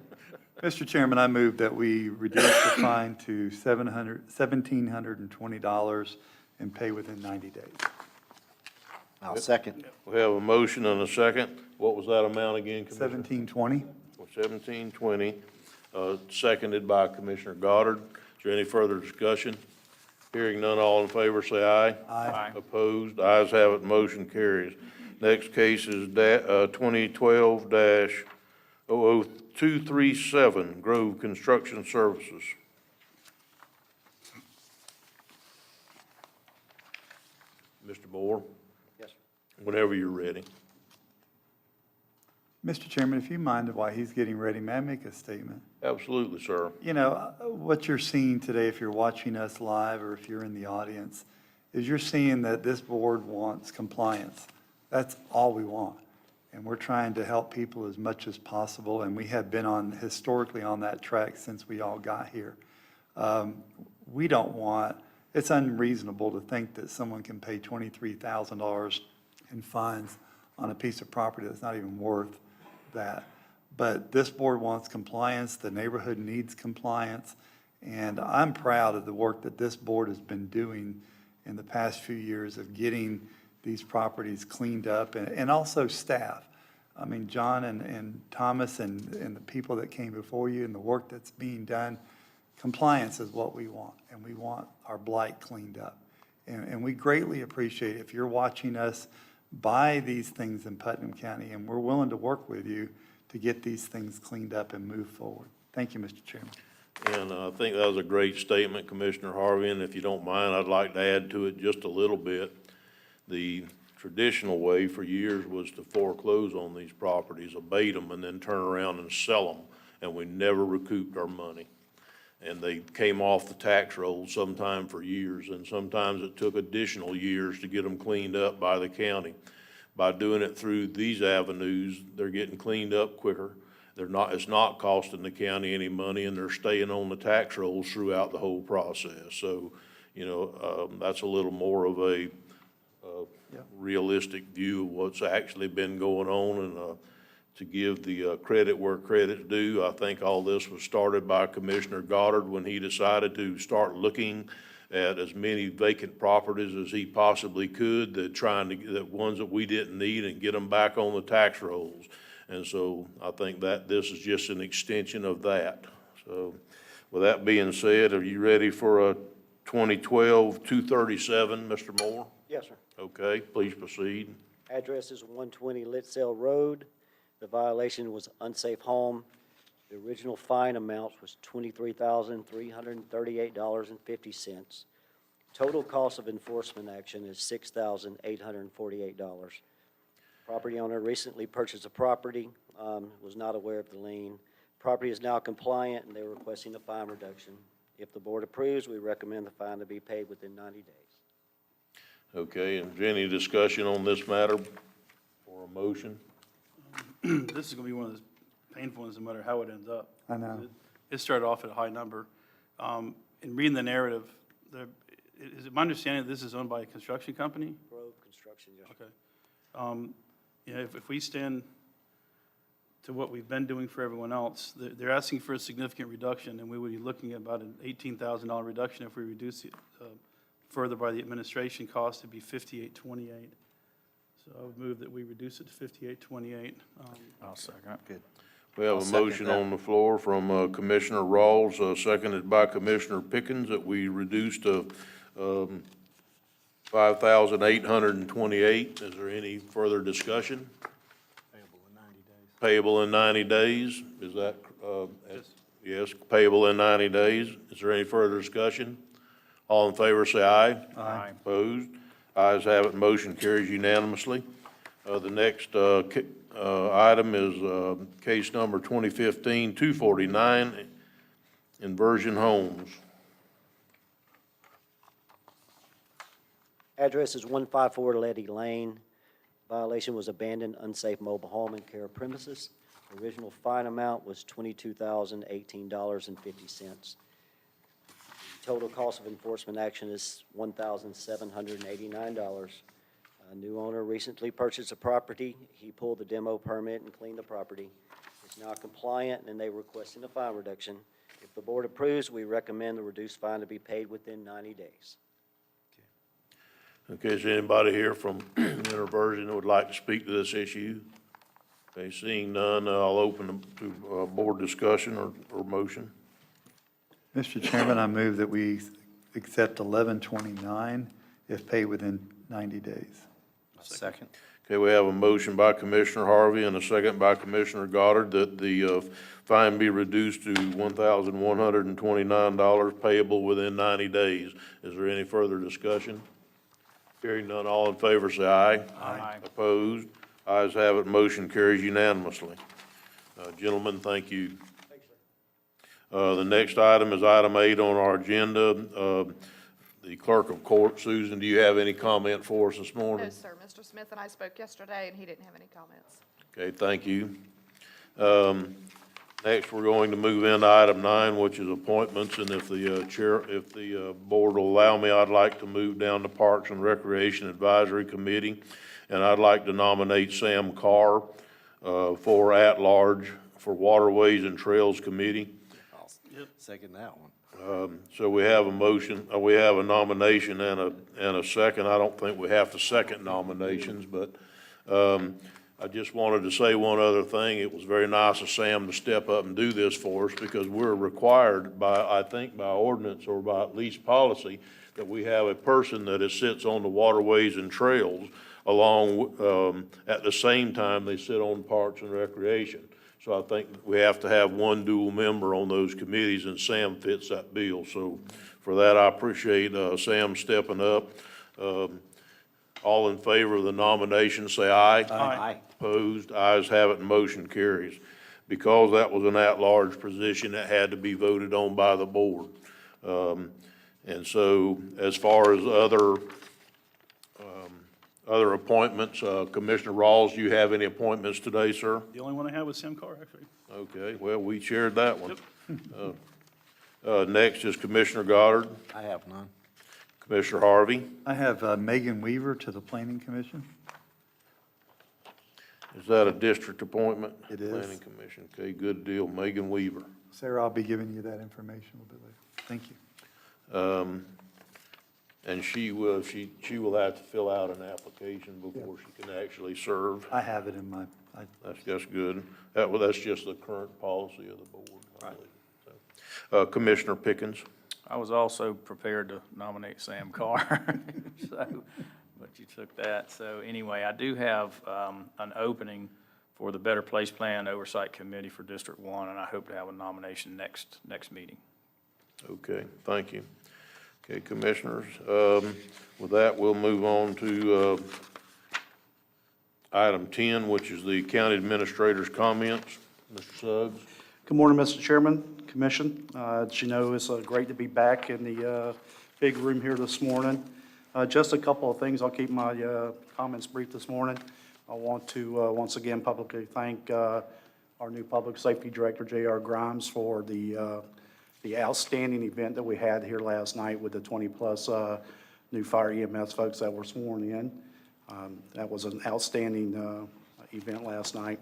Mr. Chairman, I move that we reduce the fine to $1,720 and pay within 90 days. I'll second. We have a motion and a second. What was that amount again, Commissioner? 1720? 1720, seconded by Commissioner Goddard. Is there any further discussion? Hearing none, all in favor, say aye. Aye. Opposed, ayes have it, motion carries. Next case is 2012-00237, Grove Construction Services. Mr. Moore, Yes, sir. whenever you're ready. Mr. Chairman, if you mind while he's getting ready, may I make a statement? Absolutely, sir. You know, what you're seeing today, if you're watching us live or if you're in the audience, is you're seeing that this board wants compliance. That's all we want. And we're trying to help people as much as possible, and we have been historically on that track since we all got here. We don't want, it's unreasonable to think that someone can pay $23,000 in fines on a piece of property that's not even worth that. But this board wants compliance, the neighborhood needs compliance, And I'm proud of the work that this board has been doing in the past few years of getting these properties cleaned up, and also staff. I mean, John and Thomas and the people that came before you and the work that's being done, compliance is what we want, and we want our blight cleaned up. And we greatly appreciate if you're watching us buy these things in Putnam County, and we're willing to work with you to get these things cleaned up and move forward. Thank you, Mr. Chairman. And I think that was a great statement, Commissioner Harvey, and if you don't mind, I'd like to add to it just a little bit. The traditional way for years was to foreclose on these properties, abate them, and then turn around and sell them, and we never recouped our money. And they came off the tax roll sometime for years, and sometimes it took additional years to get them cleaned up by the county. By doing it through these avenues, they're getting cleaned up quicker. It's not costing the county any money, and they're staying on the tax rolls throughout the whole process. So, that's a little more of a realistic view of what's actually been going on. And to give the credit where credit's due, I think all this was started by Commissioner Goddard when he decided to start looking at as many vacant properties as he possibly could, that ones that we didn't need, and get them back on the tax rolls. And so I think that this is just an extension of that. So with that being said, are you ready for a 2012-237, Mr. Moore? Yes, sir. Okay, please proceed. Address is 120 Litzel Road. The violation was unsafe home. The original fine amount was $23,338.50. Total cost of enforcement action is $6,848. Property owner recently purchased a property, was not aware of the lien. Property is now compliant, and they're requesting a fine reduction. If the board approves, we recommend the fine to be paid within 90 days. Okay, and any discussion on this matter or a motion? This is going to be one of those painful ones, no matter how it ends up. I know. It started off at a high number. In reading the narrative, is it my understanding that this is owned by a construction company? Grove Construction, yes. Okay. If we stand to what we've been doing for everyone else, they're asking for a significant reduction, and we would be looking at about an $18,000 reduction if we reduce it further by the administration cost. It'd be $58.28. So I would move that we reduce it to $58.28. I'll second. Good. We have a motion on the floor from Commissioner Rawls, seconded by Commissioner Pickens, that we reduce to $5,828. Is there any further discussion? Payable in 90 days. Payable in 90 days, is that, Yes. yes, payable in 90 days. Is there any further discussion? All in favor, say aye. Aye. Opposed? Ayes have it, motion carries unanimously. The next item is case number 2015-249, Inversion Homes. Address is 154 Letty Lane. Violation was abandoned unsafe mobile home and care premises. Original fine amount was $22,018.50. Total cost of enforcement action is $1,789. A new owner recently purchased a property. He pulled the demo permit and cleaned the property. It's now compliant, and they're requesting a fine reduction. If the board approves, we recommend the reduced fine to be paid within 90 days. Okay, is there anybody here from Inversion that would like to speak to this issue? Okay, seeing none, I'll open to board discussion or motion. Mr. Chairman, I move that we accept 1129 if paid within 90 days. Second. Okay, we have a motion by Commissioner Harvey and a second by Commissioner Goddard that the fine be reduced to $1,129 payable within 90 days. Is there any further discussion? Hearing none, all in favor say aye. Aye. Opposed? Ayes have it, motion carries unanimously. Gentlemen, thank you. The next item is item 8 on our agenda. The clerk of court, Susan, do you have any comment for us this morning? No, sir. Mr. Smith and I spoke yesterday, and he didn't have any comments. Okay, thank you. Next, we're going to move into item 9, which is appointments, and if the board will allow me, I'd like to move down to Parks and Recreation Advisory Committee, and I'd like to nominate Sam Carr for at-large for Waterways and Trails Committee. Second that one. So we have a motion, we have a nomination and a second. I don't think we have to second nominations, but I just wanted to say one other thing. It was very nice of Sam to step up and do this for us because we're required by, I think by ordinance or by at least policy, that we have a person that sits on the waterways and trails along, at the same time they sit on Parks and Recreation. So I think we have to have one dual member on those committees, and Sam fits that bill. So for that, I appreciate Sam stepping up. All in favor of the nomination, say aye. Aye. Opposed, ayes have it, and motion carries. Because that was an at-large position, that had to be voted on by the board. And so as far as other appointments, Commissioner Rawls, do you have any appointments today, sir? The only one I had was Sam Carr, actually. Okay, well, we shared that one. Next is Commissioner Goddard, I have none. Commissioner Harvey. I have Megan Weaver to the Planning Commission. Is that a district appointment? It is. Planning Commission, okay, good deal. Megan Weaver. Sarah, I'll be giving you that information a little bit later. Thank you. And she will have to fill out an application before she can actually serve. I have it in my, That's just good. That's just the current policy of the board, I believe. So, Commissioner Pickens. I was also prepared to nominate Sam Carr, so, but you took that. So anyway, I do have an opening for the Better Place Plan Oversight Committee for District 1, and I hope to have a nomination next meeting. Okay, thank you. Okay, Commissioners, with that, we'll move on to item 10, which is the County Administrator's comments. Mr. Suggs. Good morning, Mr. Chairman, Commission. As you know, it's great to be back in the big room here this morning. Just a couple of things. I'll keep my comments brief this morning. I want to once again publicly thank our new Public Safety Director, J.R. Grimes, for the outstanding event that we had here last night with the 20-plus new fire EMS folks that were sworn in. That was an outstanding event last night.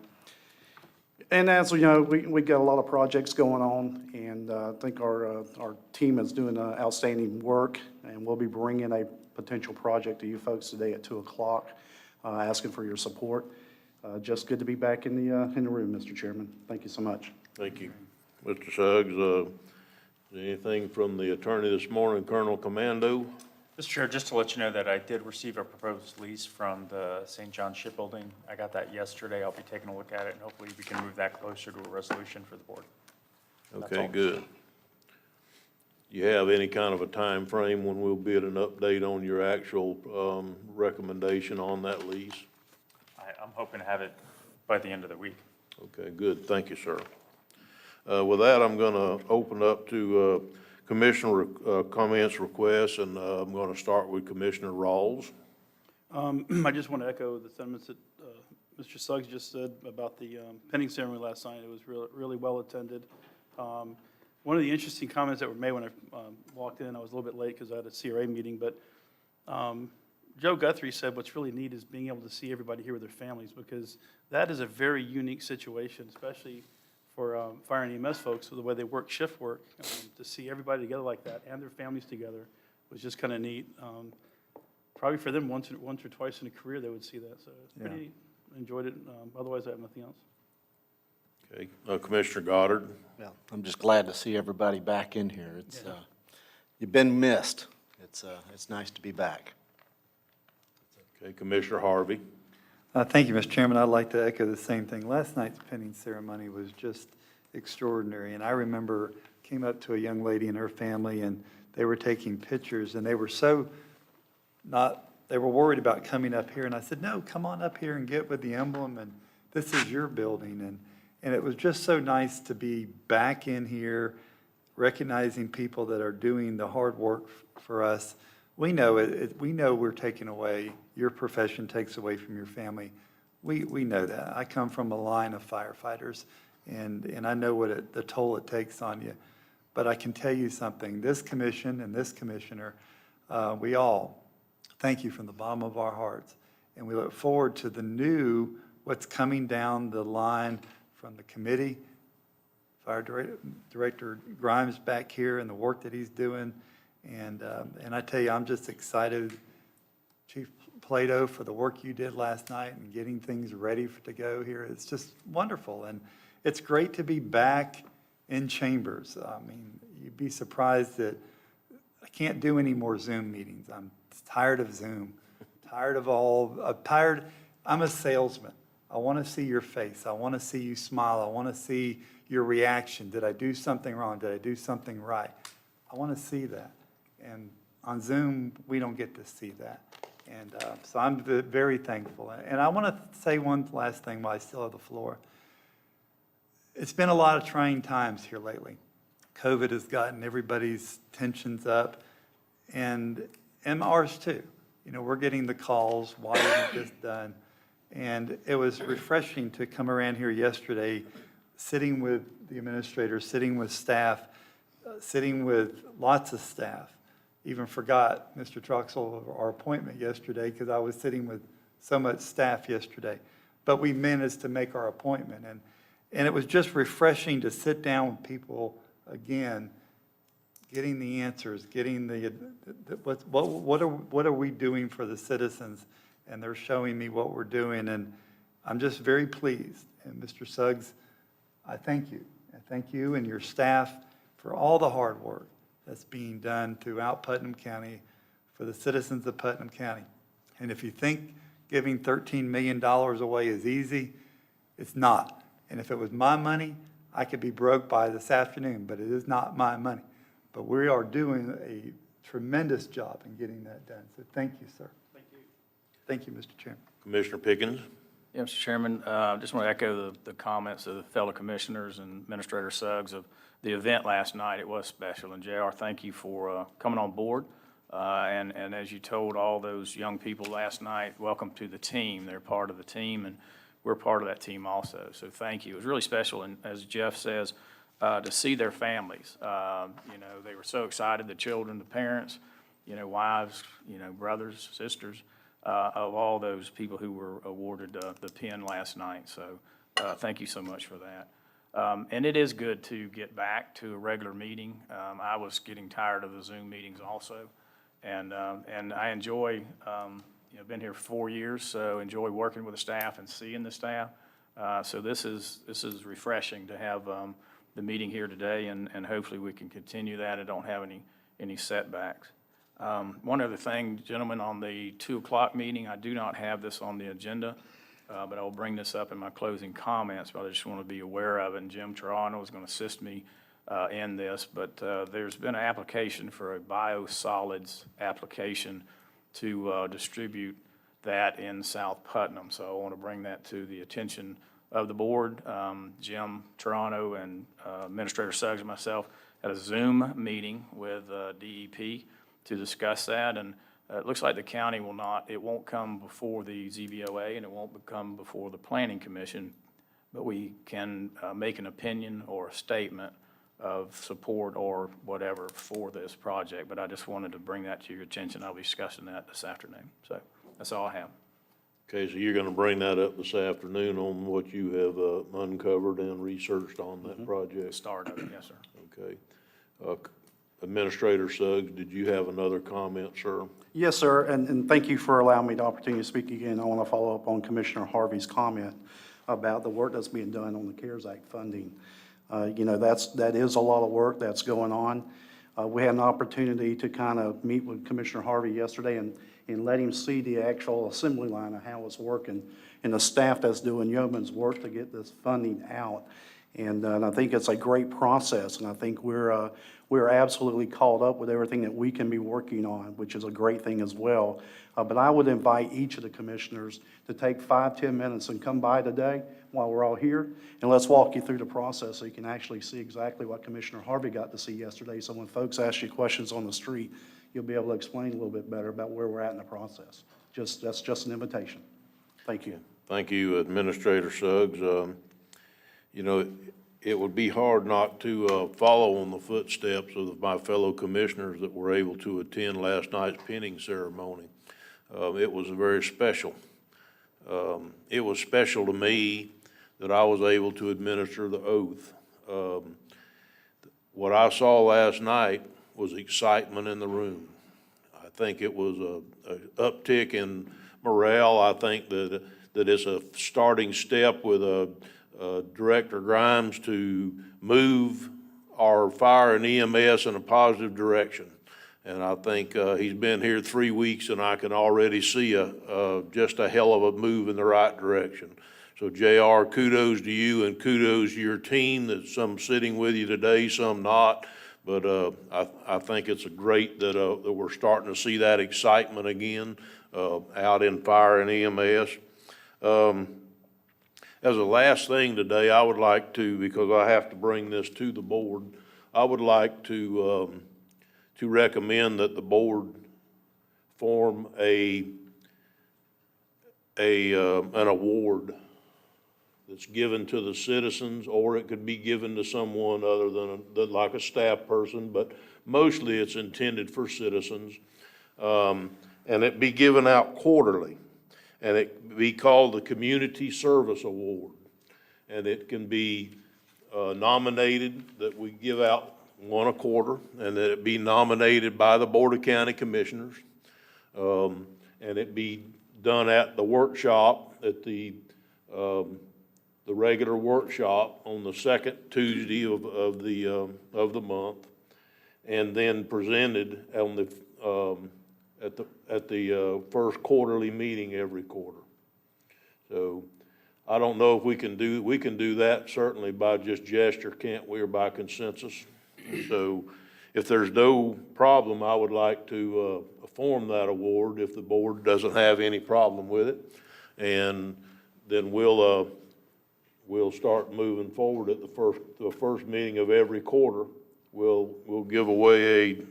And as you know, we got a lot of projects going on, and I think our team is doing outstanding work, and we'll be bringing a potential project to you folks today at 2 o'clock, asking for your support. Just good to be back in the room, Mr. Chairman. Thank you so much. Thank you. Mr. Suggs, anything from the attorney this morning, Colonel Commando? Mr. Chair, just to let you know that I did receive a proposed lease from the St. John Shipbuilding. I got that yesterday. I'll be taking a look at it, and hopefully we can move that closer to a resolution for the board. Okay, good. You have any kind of a time frame when we'll get an update on your actual recommendation on that lease? I'm hoping to have it by the end of the week. Okay, good. Thank you, sir. With that, I'm going to open up to Commissioner comments, requests, and I'm going to start with Commissioner Rawls. I just want to echo the sentiments that Mr. Suggs just said about the pending ceremony last night. It was really well attended. One of the interesting comments that were made when I walked in, I was a little bit late because I had a CRA meeting, but Joe Guthrie said what's really neat is being able to see everybody here with their families, because that is a very unique situation, especially for fire and EMS folks, with the way they work shift work. To see everybody together like that and their families together was just kind of neat. Probably for them, once or twice in a career, they would see that. So it's pretty neat. Enjoyed it. Otherwise, I have nothing else. Okay, Commissioner Goddard. Well, I'm just glad to see everybody back in here. It's you've been missed. It's nice to be back. Okay, Commissioner Harvey. Thank you, Mr. Chairman. I'd like to echo the same thing. Last night's pinning ceremony was just extraordinary. And I remember came up to a young lady and her family, and they were taking pictures, and they were they were worried about coming up here. And I said, no, come on up here and get with the emblem, and this is your building. And it was just so nice to be back in here, recognizing people that are doing the hard work for us. We know we know we're taking away, your profession takes away from your family. We know that. I come from a line of firefighters, and I know the toll it takes on you. But I can tell you something, this commission and this commissioner, we all thank you from the bottom of our hearts. And we look forward to what's coming down the line from the committee, Director Grimes back here and the work that he's doing. And I tell you, I'm just excited, Chief Plato, for the work you did last night and getting things ready to go here. It's just wonderful. And it's great to be back in chambers. I mean, you'd be surprised that I can't do any more Zoom meetings. I'm tired of Zoom, I'm a salesman. I want to see your face. I want to see you smile. I want to see your reaction. Did I do something wrong? Did I do something right? I want to see that. And on Zoom, we don't get to see that. And so I'm very thankful. And I want to say one last thing while I still have the floor. It's been a lot of trying times here lately. COVID has gotten everybody's tensions up, and ours too. You know, we're getting the calls, why isn't this done? And it was refreshing to come around here yesterday, sitting with the administrator, sitting with staff, sitting with lots of staff. Even forgot, Mr. Troxel, our appointment yesterday because I was sitting with so much staff yesterday. But we managed to make our appointment. And it was just refreshing to sit down with people again, getting the answers, getting what are we doing for the citizens? And they're showing me what we're doing. And I'm just very pleased. And Mr. Suggs, I thank you. I thank you and your staff for all the hard work that's being done throughout Putnam County for the citizens of Putnam County. And if you think giving $13 million away is easy, it's not. And if it was my money, I could be broke by this afternoon, but it is not my money. But we are doing a tremendous job in getting that done. So thank you, sir. Thank you. Thank you, Mr. Chairman. Commissioner Pickens? Yeah, Mr. Chairman, just want to echo the comments of the fellow commissioners and Administrator Suggs of the event last night. It was special. And JR, thank you for coming on board. And as you told all those young people last night, welcome to the team. They're part of the team, and we're part of that team also. So thank you. It was really special. And as Jeff says, to see their families. You know, they were so excited, the children, the parents, you know, wives, you know, brothers, sisters, of all those people who were awarded the pin last night. So thank you so much for that. And it is good to get back to a regular meeting. I was getting tired of the Zoom meetings also. And I enjoy, you know, been here 4 years, so enjoy working with the staff and seeing the staff. So this is refreshing to have the meeting here today, and hopefully we can continue that and don't have any setbacks. One other thing, gentlemen, on the 2 o'clock meeting, I do not have this on the agenda, but I will bring this up in my closing comments, but I just want to be aware of it, and Jim Toronto is going to assist me in this, but there's been an application for a biosolids application to distribute that in South Putnam, so I want to bring that to the attention of the board. Jim Toronto and Administrator Suggs and myself had a Zoom meeting with DEP to discuss that, and it looks like the county it won't come before the ZBOA, and it won't come before the Planning Commission, but we can make an opinion or a statement of support or whatever for this project. But I just wanted to bring that to your attention. I'll be discussing that this afternoon. So that's all I have. Okay, so you're going to bring that up this afternoon on what you have uncovered and researched on that project? Start of it, yes, sir. Okay. Administrator Suggs, did you have another comment, sir? Yes, sir, and thank you for allowing me the opportunity to speak again. I want to follow up on Commissioner Harvey's comment about the work that's being done on the CARES Act funding. You know, that is a lot of work that's going on. We had an opportunity to kind of meet with Commissioner Harvey yesterday and let him see the actual assembly line of how it's working and the staff that's doing yeoman's work to get this funding out. And I think it's a great process, and I think we're absolutely caught up with everything that we can be working on, which is a great thing as well. But I would invite each of the commissioners to take 5-10 minutes and come by today while we're all here, and let's walk you through the process so you can actually see exactly what Commissioner Harvey got to see yesterday. So when folks ask you questions on the street, you'll be able to explain a little bit better about where we're at in the process. That's just an invitation. Thank you. Thank you, Administrator Suggs. You know, it would be hard not to follow on the footsteps of my fellow commissioners that were able to attend last night's pinning ceremony. It was very special. It was special to me that I was able to administer the oath What I saw last night was excitement in the room. I think it was a uptick in morale. I think that it's a starting step with Director Grimes to move our fire and EMS in a positive direction. And I think he's been here 3 weeks, and I can already see just a hell of a move in the right direction. So JR, kudos to you and kudos to your team, that some sitting with you today, some not. But I think it's great that we're starting to see that excitement again out in fire and EMS. As a last thing today, I would like to, because I have to bring this to the board, I would like to recommend that the board form an award that's given to the citizens, or it could be given to someone other than like a staff person, but mostly it's intended for citizens. And it be given out quarterly, and it be called the Community Service Award. And it can be nominated, that we give out one a quarter, and that it be nominated by the Board of County Commissioners. And it be done at the workshop, at the regular workshop on the second Tuesday of the month, and then presented on at the first quarterly meeting every quarter. So I don't know if we can do that certainly by just gesture, can't we, or by consensus? So if there's no problem, I would like to form that award if the board doesn't have any problem with it. And then we'll start moving forward at the first meeting of every quarter. We'll give away a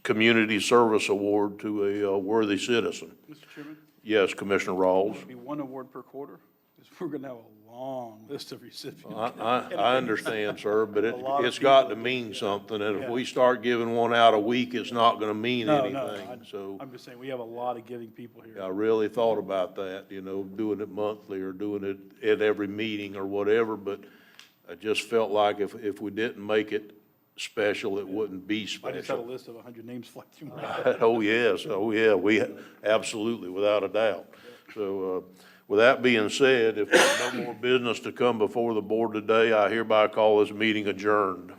community service award to a worthy citizen. Mr. Chairman? Yes, Commissioner Rawls. It'll be one award per quarter, because we're going to have a long list of recipients. I understand, sir, but A lot of it's got to people. mean something, and if Yeah. we start giving one out a week, it's not gonna mean anything, so. I'm just saying, we have a lot of giving people here. I really thought about that, doing it monthly or doing it at every meeting or whatever, but I just felt like if we didn't make it special, it wouldn't be I just had a special. list of 100 names fly through my head. Oh, yes, we, absolutely, without a doubt. So, with that being said, if there's no more business to come before the board today, I hereby call this meeting adjourned.